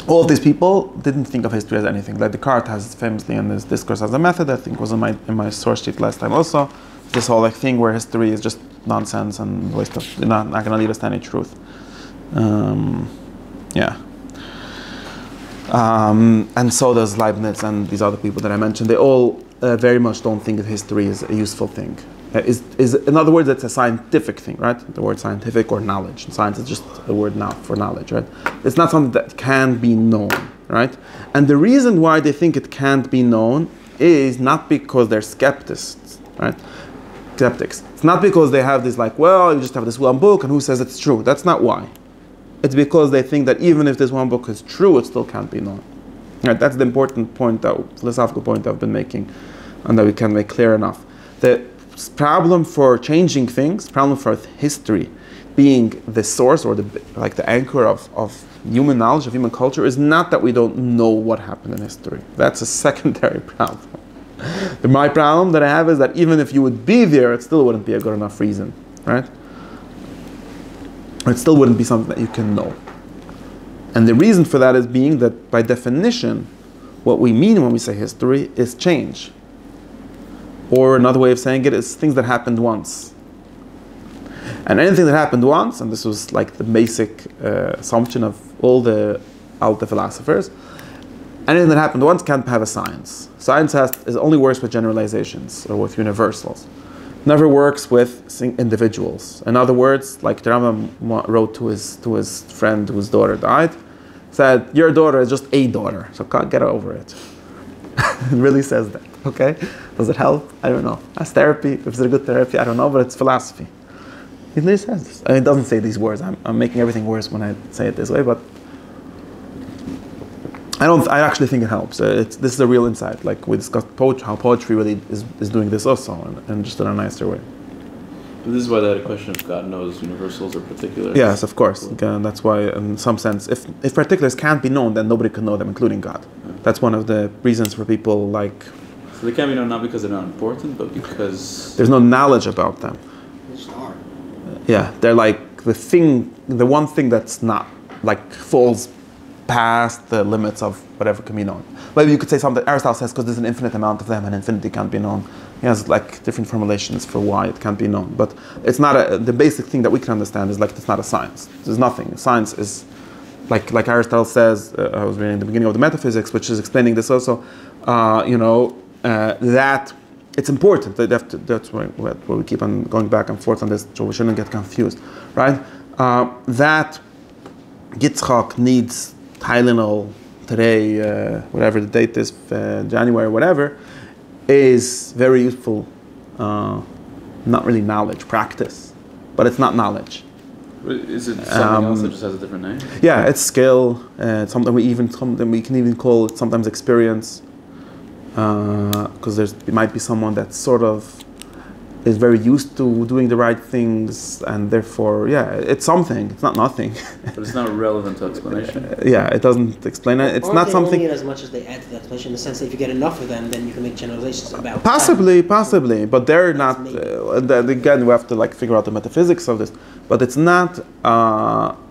All of these people didn't think of history as anything. Like Descartes has famously in this discourse as a method, I think was in my source sheet last time also, this whole like thing where history is just nonsense and waste of, not going to lead us to any truth. And so does Leibniz and these other people that I mentioned. They all very much don't think that history is a useful thing. In other words, it's a scientific thing, right? The word scientific or knowledge. Science is just a word now for knowledge, right? It's not something that can be known, right? And the reason why they think it can't be known is not because they're skeptics, right? Skeptics. It's not because they have this like, well, you just have this one book and who says it's true? That's not why. It's because they think that even if this one book is true, it still can't be known. Right? That's the important point, philosophical point I've been making, and that we can make clear enough. The problem for changing things, problem for history being the source or the anchor of human knowledge, of human culture, is not that we don't know what happened in history. That's a secondary problem. My problem that I have is that even if you would be there, it still wouldn't be a good enough reason, right? It still wouldn't be something that you can know. And the reason for that is being that by definition, what we mean when we say history is change. Or another way of saying it is things that happened once. And anything that happened once, and this was like the basic assumption of all the Alta philosophers, anything that happened once can't have a science. Science only works with generalizations or with universals. Never works with individuals. In other words, like the Rambam wrote to his friend whose daughter died, said, your daughter is just a daughter, so get over it. It really says that, okay? Does it help? I don't know. That's therapy. If it's a good therapy, I don't know, but it's philosophy. It really says this. I mean, it doesn't say these words. I'm making everything worse when I say it this way, but I actually think it helps. This is a real insight. Like we discussed how poetry really is doing this also, and just in a nicer way. But this is why they had a question if God knows universals or particulars. Yes, of course. Again, that's why, in some sense, if particulars can't be known, then nobody can know them, including God. Yeah. That's one of the reasons for people like. So they can't be known not because they're not important, but because there's no knowledge about them. They just are. Yeah, they're like the one thing that's not like falls past the limits of whatever can be known. Maybe you could say something that Aristotle says because there's an infinite amount of them and infinity can't be known. He has like different formulations for why it can't be known. But it's not the basic thing that we can understand is like it's not a science. There's nothing. Science is like Aristotle says, I was reading the beginning of the Metaphysics, which is explaining this also, that it's important. That's why we keep on going back and forth on this, so we shouldn't get confused, right? That Yitzchok needs Tylenol today, whatever the date is, January, whatever, is very useful. Not really knowledge, practice, but it's not knowledge. Is it something else that just has a different name? Yeah, it's skill. It's something we can even call it sometimes experience, because it might be someone that sort of is very used to doing the right things, and therefore, yeah, it's something. It's not nothing. But it's not relevant to explanation. Yeah, it doesn't explain it. It's not something. Only as much as they add to the explanation, in the sense that if you get enough of them, then you can make generalizations about. Possibly, but they're not. Again, we have to like figure out the metaphysics of this. But it's not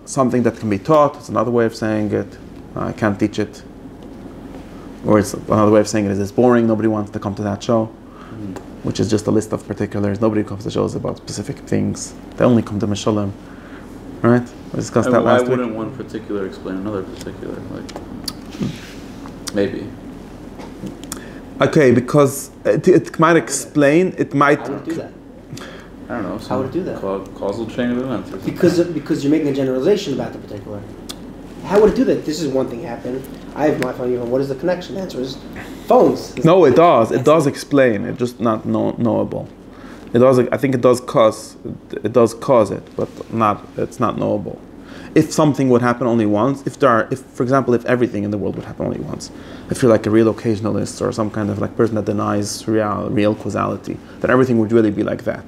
something that can be taught. It's another way of saying it. I can't teach it. Or it's another way of saying it is it's boring. Nobody wants to come to that show. Which is just a list of particulars. Nobody comes to shows about specific things. They only come to Meshulam, right? We discussed that last week. Why wouldn't one particular explain another particular? Like, maybe. Okay, because it might explain. It might. How would it do that? I don't know. How would it do that? Causal chain of events. Or because you're making a generalization about the particular. how would it do that? This is one thing happened. I have my phone. What is the connection? The answer is phones. No, it does. It does explain. It's just not knowable. It does. I think it does cause. It does cause it, but not. It's not knowable. If something would happen only once, for example, if everything in the world would happen only once, if you're like a real occasionalist or some kind of like person that denies real causality, then everything would really be like that.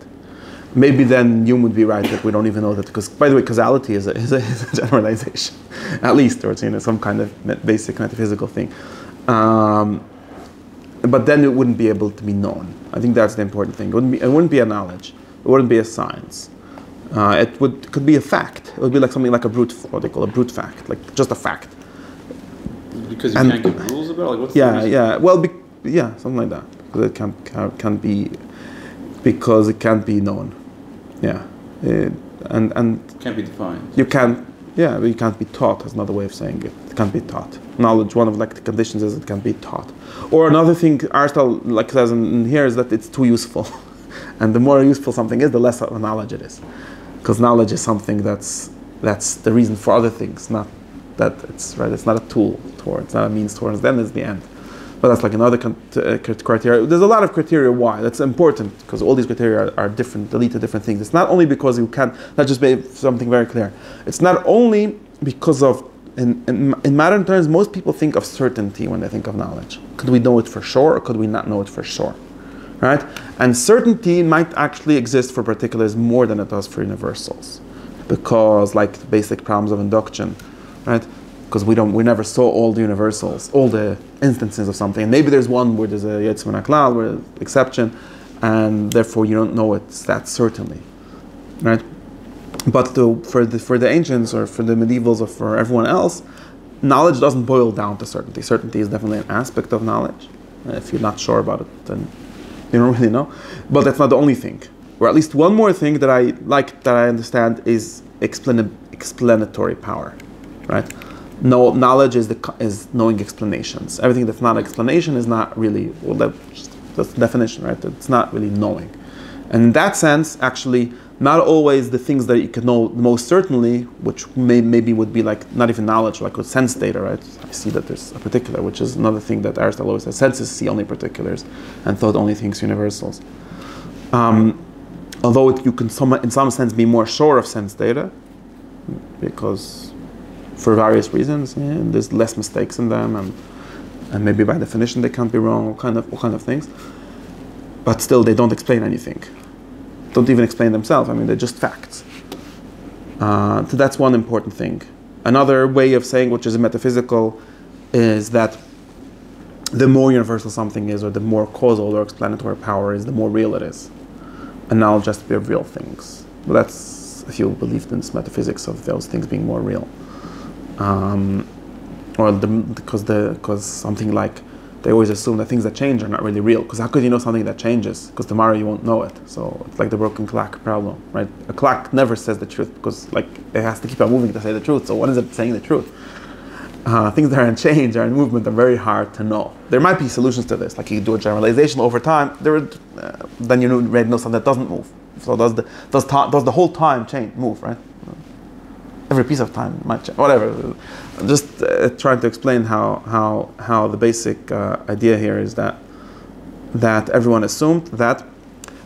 Maybe then you would be right that we don't even know that, because, by the way, causality is a generalization, at least, or it's some kind of basic metaphysical thing. But then it wouldn't be able to be known. I think that's the important thing. It wouldn't be a knowledge. It wouldn't be a science. It could be a fact. It would be like something like what they call a brute fact, like just a fact. Because you can't give rules about it? Like, what's the reason? Well, something like that. Because it can't be known. Yeah, and Can't be defined. you can't. Yeah, but you can't be taught. That's another way of saying it. It can't be taught. Knowledge. One of like the conditions is it can be taught. Or another thing Aristotle like says in here is that it's too useful, and the more useful something is, the less of a knowledge it is. Because knowledge is something that's the reason for other things, not that it's right. It's not a tool towards, not a means towards. Then is the end. But that's like another criteria. There's a lot of criteria why. That's important because all these criteria are different. They lead to different things. It's not only because you can. Let's just make something very clear. It's not only because of in modern terms. Most people think of certainty when they think of knowledge. Could we know it for sure, or could we not know it for sure? Right? And certainty might actually exist for particulars more than it does for universals, because like the basic problems of induction, right? Because we never saw all the universals, all the instances of something. And maybe there's one where there's a Yitzchok Klal, where there's an exception, and therefore you don't know it that certainly, right? But for the ancients or for the medievals or for everyone else, knowledge doesn't boil down to certainty. Certainty is definitely an aspect of knowledge. If you're not sure about it, then you don't really know. But that's not the only thing. Or at least one more thing that I understand is explanatory power, right? No, knowledge is knowing explanations. Everything that's not explanation is not really, well, that's the definition, right? It's not really knowing. And in that sense, actually, not always the things that you can know most certainly, which maybe would be like not even knowledge, like with sense data, right? I see that there's a particular, which is another thing that Aristotle always says, senses see only particulars and thought only thinks universals. Although you can in some sense be more sure of sense data, because for various reasons, there's less mistakes in them, and maybe by definition they can't be wrong, all kind of things. But still, they don't explain anything. Don't even explain themselves. I mean, they're just facts. So that's one important thing. Another way of saying, which is metaphysical, is that the more universal something is, or the more causal or explanatory power is, the more real it is. And knowledge has to be of real things. But that's if you believe in this metaphysics of those things being more real. Because something like, they always assume that things that change are not really real. Because how could you know something that changes? Because tomorrow you won't know it. So it's like the broken clock problem, right? A clock never says the truth because like it has to keep on moving to say the truth. So when is it saying the truth? Things that are in change, are in movement, are very hard to know. There might be solutions to this. Like you do a generalization over time, then you already know something that doesn't move. So does the whole time move, right? Every piece of time might change, whatever. I'm just trying to explain how the basic idea here is that everyone assumed that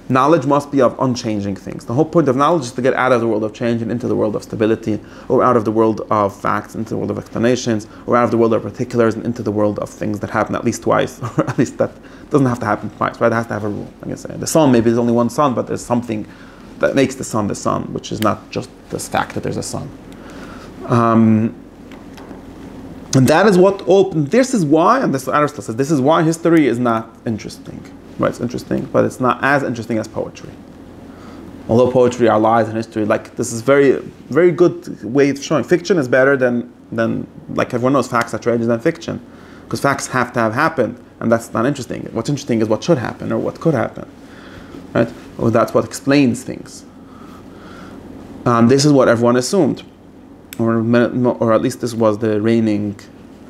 knowledge must be of unchanging things. The whole point of knowledge is to get out of the world of change and into the world of stability, or out of the world of facts into the world of explanations, or out of the world of particulars and into the world of things that happen at least twice, or at least that doesn't have to happen twice, right? It has to have a rule. Like I say, the sun, maybe there's only one sun, but there's something that makes the sun, which is not just this fact that there's a sun. And that is this is why, and this Aristotle says, this is why history is not interesting. Right, it's interesting, but it's not as interesting as poetry. Although poetry are lies and history, like this is very, very good way of showing. Fiction is better than like everyone knows, facts are stranger than fiction. Because facts have to have happened, and that's not interesting. What's interesting is what should happen or what could happen. Right? Or that's what explains things. This is what everyone assumed. Or at least this was the reigning,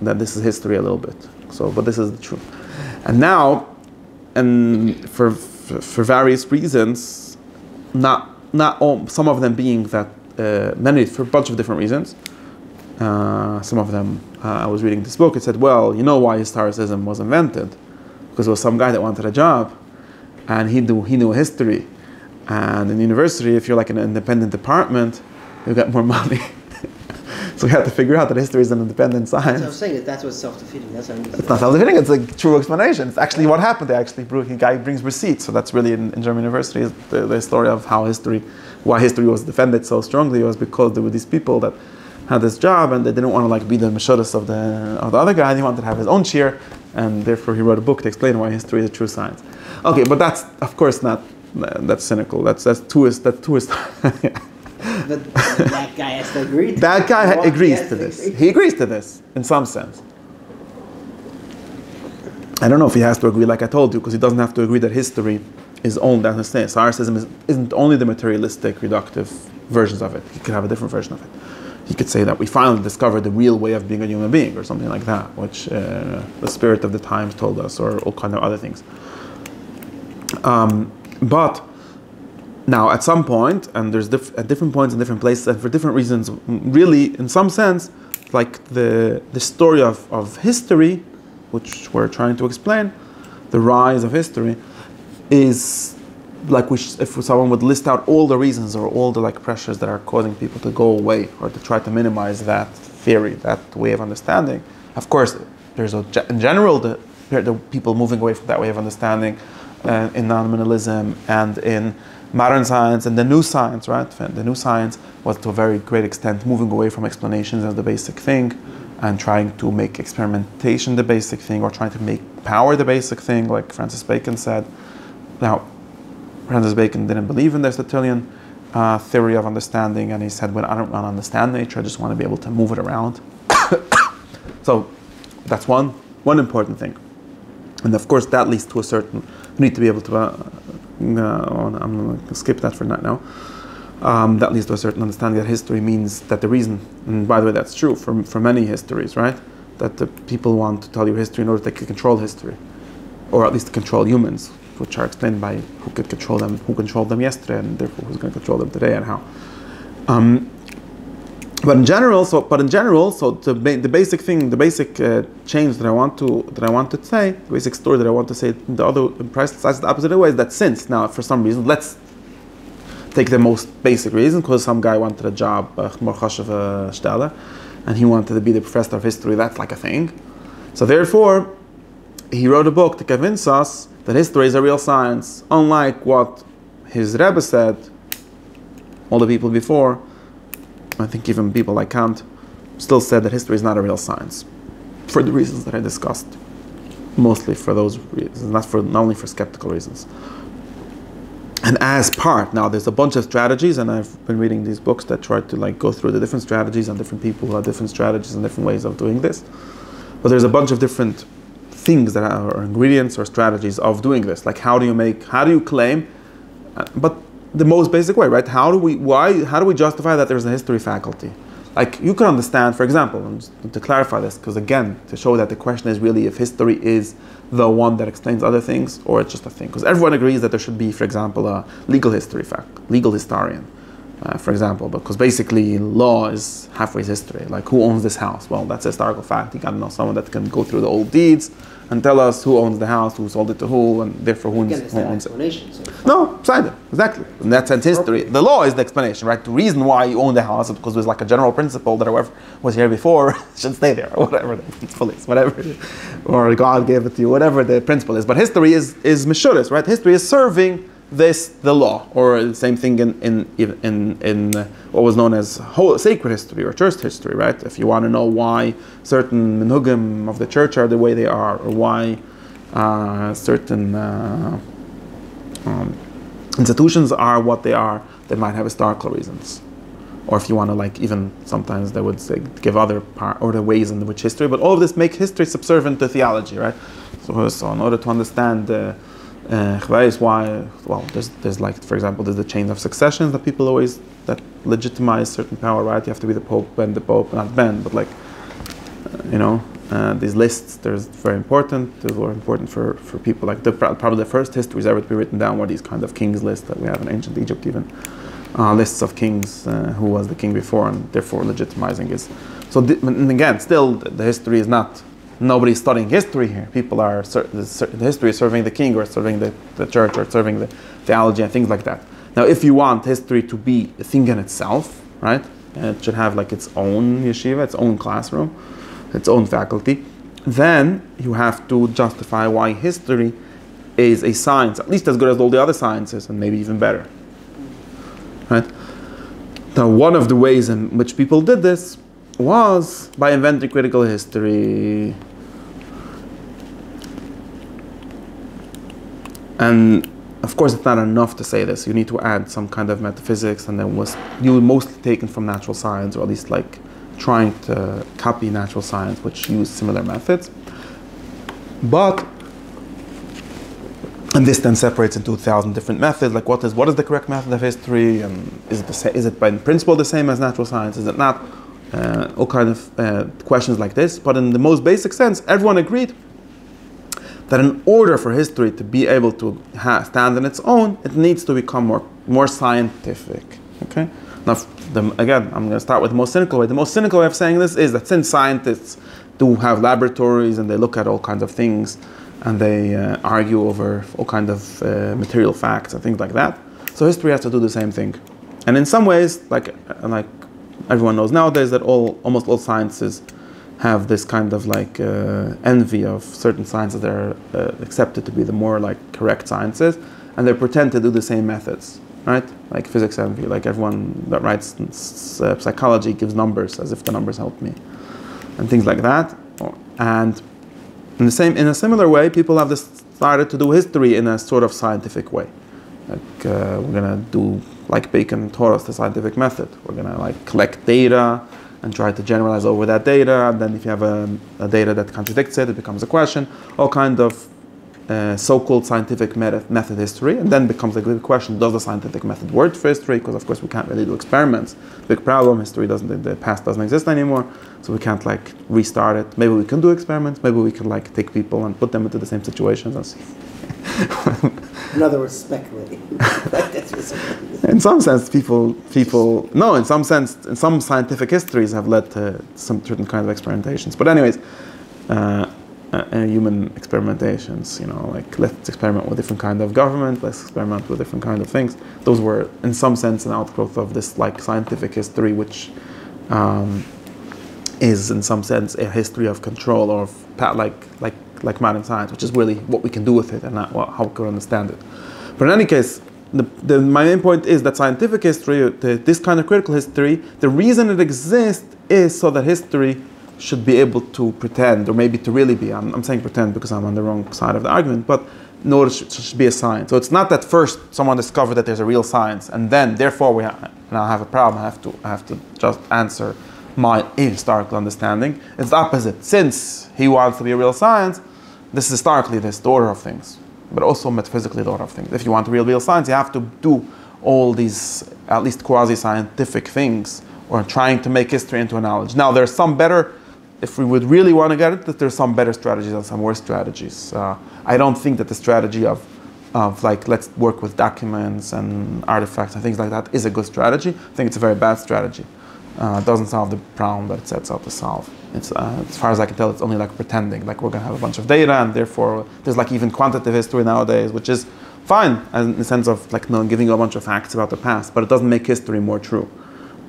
that this is history a little bit. So, but this is the truth. And now, and for various reasons, not all, some of them being that many, for a bunch of different reasons, some of them, I was reading this book, it said, well, you know why Historicism was invented? Because there was some guy that wanted a job, and he knew history. And in university, if you're like an independent department, you get more money. So we had to figure out that history is an independent science. So I was saying that's what's self-defeating. That's what I'm It's not self-defeating, it's a true explanation. It's actually what happened. The guy brings receipts. So that's really in German universities, the story of why history was defended so strongly was because there were these people that had this job and they didn't want to like be the Meshudas of the other guy. He wanted to have his own share, and therefore he wrote a book to explain why history is a true science. Okay, but that's of course not. That's cynical. That's twoist. But that guy has to agree. That guy agrees to this. He agrees to this in some sense. I don't know if he has to agree, like I told you, because he doesn't have to agree that history is only. Historicism isn't only the materialistic, reductive versions of it. He could have a different version of it. He could say that we finally discovered the real way of being a human being, or something like that, which the spirit of the times told us, or all kind of other things. But now, at some point, and there's at different points in different places, and for different reasons, really, in some sense, like the story of history, which we're trying to explain, the rise of history, is like if someone would list out all the reasons or all the like pressures that are causing people to go away or to try to minimize that theory, that way of understanding. Of course, there's in general the people moving away from that way of understanding in nominalism and in modern science and the new science, right? The new science was to a very great extent moving away from explanations as the basic thing and trying to make experimentation the basic thing, or trying to make power the basic thing, like Francis Bacon said. Now, Francis Bacon didn't believe in the Aristotelian theory of understanding, and he said, well, I don't want to understand nature, I just want to be able to move it around. So that's one important thing. And of course that leads to a certain, you need to be able to, I'm going to skip that for now. That leads to a certain understanding that history means that the reason, and by the way that's true for many histories, right? That the people want to tell you history in order they can control history, or at least to control humans, which are explained by who could control them, who controlled them yesterday, and therefore who's going to control them today and how. But in general, the basic thing, the basic change that I want to say, the basic story that I want to say, the other precisely the opposite way is that since now for some reason, let's take the most basic reason, because some guy wanted a job, and he wanted to be the professor of history. That's like a thing. So therefore, he wrote a book to convince us that history is a real science, unlike what his Rebbe said. All the people before, I think even people like Kant, still said that history is not a real science, for the reasons that I discussed. Mostly for those reasons, not only for skeptical reasons. And as part, now there's a bunch of strategies, and I've been reading these books that try to like go through the different strategies and different people who have different strategies and different ways of doing this. But there's a bunch of different things that are ingredients or strategies of doing this. Like how do you claim, but the most basic way, right? How do we justify that there's a history faculty? Like you can understand, for example, and to clarify this, because again, to show that the question is really if history is the one that explains other things, or it's just a thing. Because everyone agrees that there should be, for example, a legal historian, for example, because basically law is halfway history. Like who owns this house? Well, that's a historical fact. You got to know someone that can go through the old deeds and tell us who owns the house, who sold it to who, and therefore who owns it. No, exactly. In that sense, history, the law is the explanation, right? The reason why you own the house is because there's like a general principle that whoever was here before should stay there, or whatever the principle is, whatever it is. Or God gave it to you, whatever the principle is. But history is Meshudas, right? History is serving the law, or the same thing in what was known as sacred history or church history, right? If you want to know why certain minhagim of the church are the way they are, or why certain institutions are what they are, they might have historical reasons. Or if you want to, like, even sometimes they would say, give other or the ways in which history, but all of this make history subservient to theology, right? So in order to understand why, well, there's like, for example, there's the chain of successions that people always, that legitimize certain power, right? You have to be the Pope, Ben the Pope, not Ben, but like, these lists, there's very important. They were important for people, like probably the first histories ever to be written down were these kind of kings lists that we have in ancient Egypt even. Lists of kings, who was the king before, and therefore legitimizing his. So and again, still the history is not, nobody's studying history here. People are, the history is serving the king or serving the church or serving the theology and things like that. Now, if you want history to be a thing in itself, right, and it should have like its own yeshiva, its own classroom, its own faculty, then you have to justify why history is a science, at least as good as all the other sciences, and maybe even better. Right? Now, one of the ways in which people did this was by inventing critical history. And of course, it's not enough to say this. You need to add some kind of metaphysics, and then was mostly taken from natural science, or at least like trying to copy natural science, which use similar methods. And this then separates into 1,000 different methods. Like what is the correct method of history, and is it by principle the same as natural science? Is it not? All kind of questions like this. But in the most basic sense, everyone agreed that in order for history to be able to stand on its own, it needs to become more scientific. Okay. Now, again, I'm going to start with the most cynical way. The most cynical way of saying this is that since scientists do have laboratories and they look at all kinds of things, and they argue over all kinds of material facts and things like that. So history has to do the same thing. And in some ways, like everyone knows nowadays, that almost all sciences have this kind of like envy of certain sciences that are accepted to be the more like correct sciences, and they pretend to do the same methods, right? Like physics envy, like everyone that writes psychology gives numbers as if the numbers help me, and things like that. And in a similar way, people have started to do history in a sort of scientific way. Like we're gonna do, like Bacon taught us, the scientific method. We're gonna like collect data and try to generalize over that data. And then if you have a data that contradicts it, it becomes a question. All kind of so-called scientific method history, and then becomes a good question: does the scientific method work for history? Because of course we can't really do experiments. Big problem. History the past doesn't exist anymore, so we can't like restart it. Maybe we can do experiments. Maybe we can like take people and put them into the same situations and see. In other words, speculating. In some sense, no. In some sense, in some scientific histories have led to some certain kind of experimentations. But anyways. Human experimentations, like let's experiment with different kind of government, let's experiment with different kind of things. Those were, in some sense, an outgrowth of this like scientific history, which is, in some sense, a history of control, or of like modern science, which is really what we can do with it and not how we can understand it. But in any case, my main point is that scientific history, this kind of critical history, the reason it exists is so that history should be able to pretend, or maybe to really be, I'm saying pretend because I'm on the wrong side of the argument, but no, it should be a science. So it's not that first someone discovered that there's a real science, and then therefore we now have a problem. I have to just answer my historical understanding. It's the opposite. Since he wants to be a real science, this is historically the order of things, but also metaphysically the order of things. If you want a real science, you have to do all these at least quasi-scientific things, or trying to make history into a knowledge. Now there's some better. If we would really want to get it, that there's some better strategies and some worse strategies. I don't think that the strategy of like let's work with documents and artifacts and things like that is a good strategy. I think it's a very bad strategy. It doesn't solve the problem that it sets out to solve. It's as far as I can tell, it's only like pretending, like we're going to have a bunch of data, and therefore there's like even quantitative history nowadays, which is fine in the sense of like giving you a bunch of facts about the past, but it doesn't make history more true.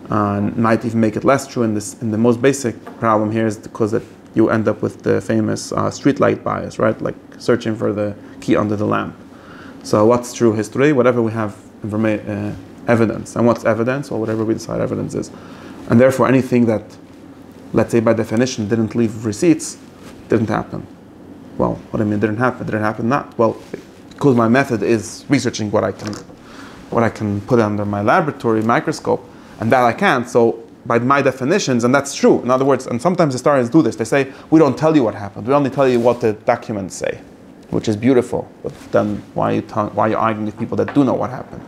Might even make it less true. And the most basic problem here is because that you end up with the famous streetlight bias, right? Like searching for the key under the lamp. So what's true history? Whatever we have evidence. And what's evidence? Or whatever we decide evidence is. And therefore anything that, let's say by definition, didn't leave receipts, didn't happen. Well, what do I mean didn't happen? Did it happen? Not. Well, because my method is researching what I can put under my laboratory microscope, and that I can't. So by my definitions, and that's true. In other words, and sometimes historians do this. They say, we don't tell you what happened. We only tell you what the documents say, which is beautiful. But then why are you arguing with people that do know what happened?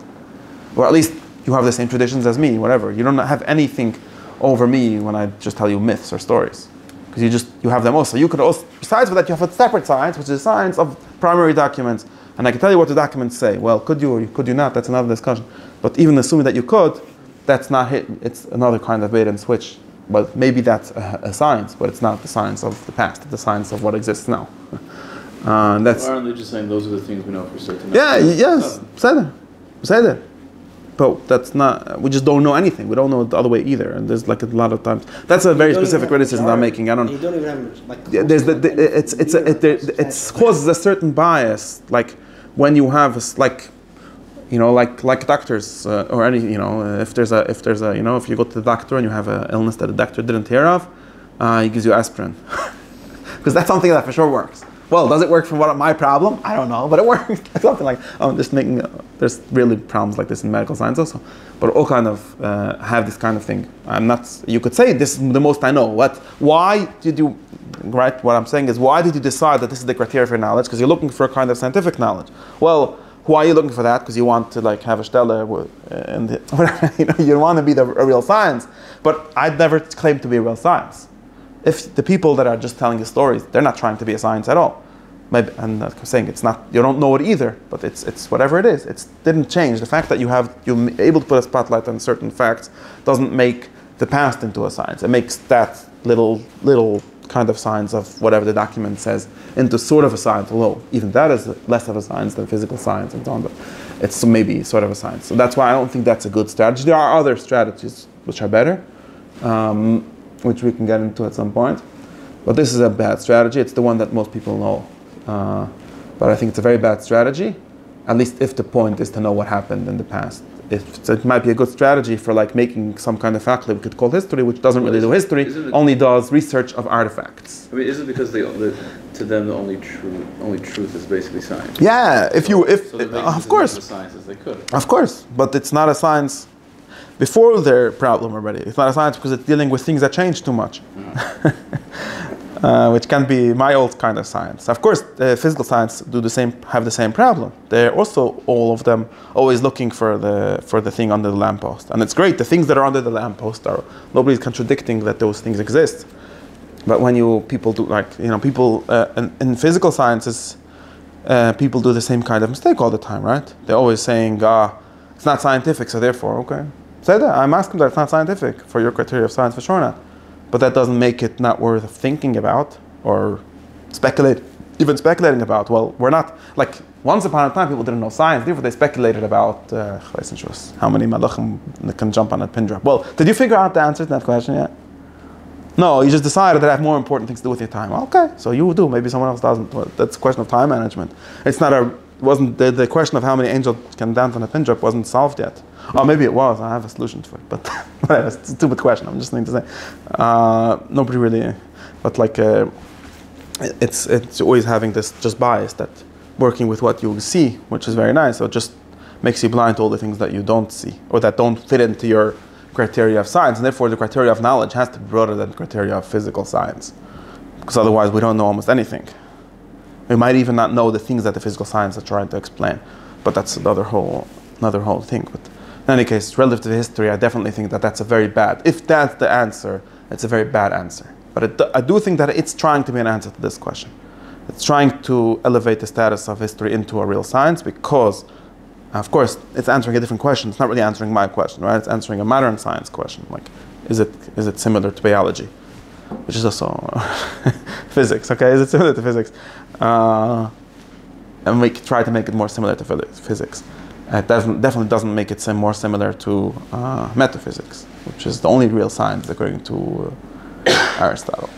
Or at least you have the same traditions as me, whatever. You don't have anything over me when I just tell you myths or stories. Because you have them also. You could also, besides that, you have a separate science, which is science of primary documents. And I can tell you what the documents say. Well, could you or could you not? That's another discussion. But even assuming that you could, that's not it. It's another kind of bait and switch But maybe that's a science, but it's not the science of the past. It's the science of what exists now. That's. Aren't they just saying those are the things we know for certain? Yeah. Yes. Say that. But that's not. We just don't know anything. We don't know the other way either. And there's like a lot of times. That's a very specific criticism I'm making. I don't. You don't even have like. Yeah, there's it causes a certain bias. Like when you have like, you know, like doctors or any, you know, if there's a you know, if you go to the doctor and you have an illness that the doctor didn't hear of, he gives you aspirin because that's something that for sure works. Well, does it work for my problem? I don't know, but it works. Something like, just making, there's really problems like this in medical science also, but all kind of have this kind of thing. I'm not, you could say this is the most I know. Why did you, right, what I'm saying is, why did you decide that this is the criteria for knowledge? Because you're looking for a kind of scientific knowledge. Well, why are you looking for that? Because you want to like have a stelle and whatever, you know, you want to be a real science. But I'd never claim to be a real science. If the people that are just telling you stories, they're not trying to be a science at all. Maybe, and I'm saying it's not, you don't know it either, but it's whatever it is. It didn't change. The fact that you're able to put a spotlight on certain facts doesn't make the past into a science. It makes that little kind of science of whatever the document says into sort of a science, although even that is less of a science than physical science and so on, but it's maybe sort of a science. So that's why I don't think that's a good strategy. There are other strategies which are better, which we can get into at some point. But this is a bad strategy. It's the one that most people know. But I think it's a very bad strategy, at least if the point is to know what happened in the past. It might be a good strategy for like making some kind of faculty we could call history, which doesn't really do history, only does research of artifacts. I mean, is it because to them the only truth is basically science? Yeah, of course, as science as they could. Of course, but it's not a science before their problem already. It's not a science because it's dealing with things that change too much. Which can be my old kind of science. Of course, physical science have the same problem. They're also all of them always looking for the thing under the lamppost, and it's great. The things that are under the lamppost are nobody's contradicting that those things exist. But when people do in physical sciences, people do the same kind of mistake all the time, right? They're always saying, it's not scientific, so therefore, okay, say that. I'm asking that it's not scientific for your criteria of science, for sure not. But that doesn't make it not worth thinking about or even speculating about. Well, we're not, like, once upon a time people didn't know science, therefore they speculated about how many malachim can jump on a pin drop. Well, did you figure out the answer to that question yet? No, you just decided that I have more important things to do with your time. Okay, so you do, maybe someone else doesn't. Well, that's a question of time management. It's not wasn't the question of how many angels can dance on a pin drop wasn't solved yet. Or maybe it was, I have a solution to it, but it's a stupid question, I'm just going to say. Nobody really, but like, it's always having this just bias that working with what you see, which is very nice, so it just makes you blind to all the things that you don't see, or that don't fit into your criteria of science, and therefore the criteria of knowledge has to be broader than the criteria of physical science, because otherwise we don't know almost anything. We might even not know the things that the physical science are trying to explain, but that's another whole thing. But in any case, relative to history, I definitely think that that's a very bad. If that's the answer, it's a very bad answer. But I do think that it's trying to be an answer to this question. It's trying to elevate the status of history into a real science because, of course, it's answering a different question. It's not really answering my question, right? It's answering a modern science question, like, is it similar to biology, which is also physics? Okay, is it similar to physics? And we try to make it more similar to physics. It definitely doesn't make it more similar to metaphysics, which is the only real science according to Aristotle,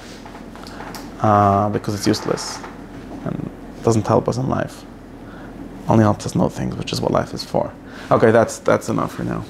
because it's useless and doesn't help us in life. Only helps us know things, which is what life is for. Okay, that's enough for now.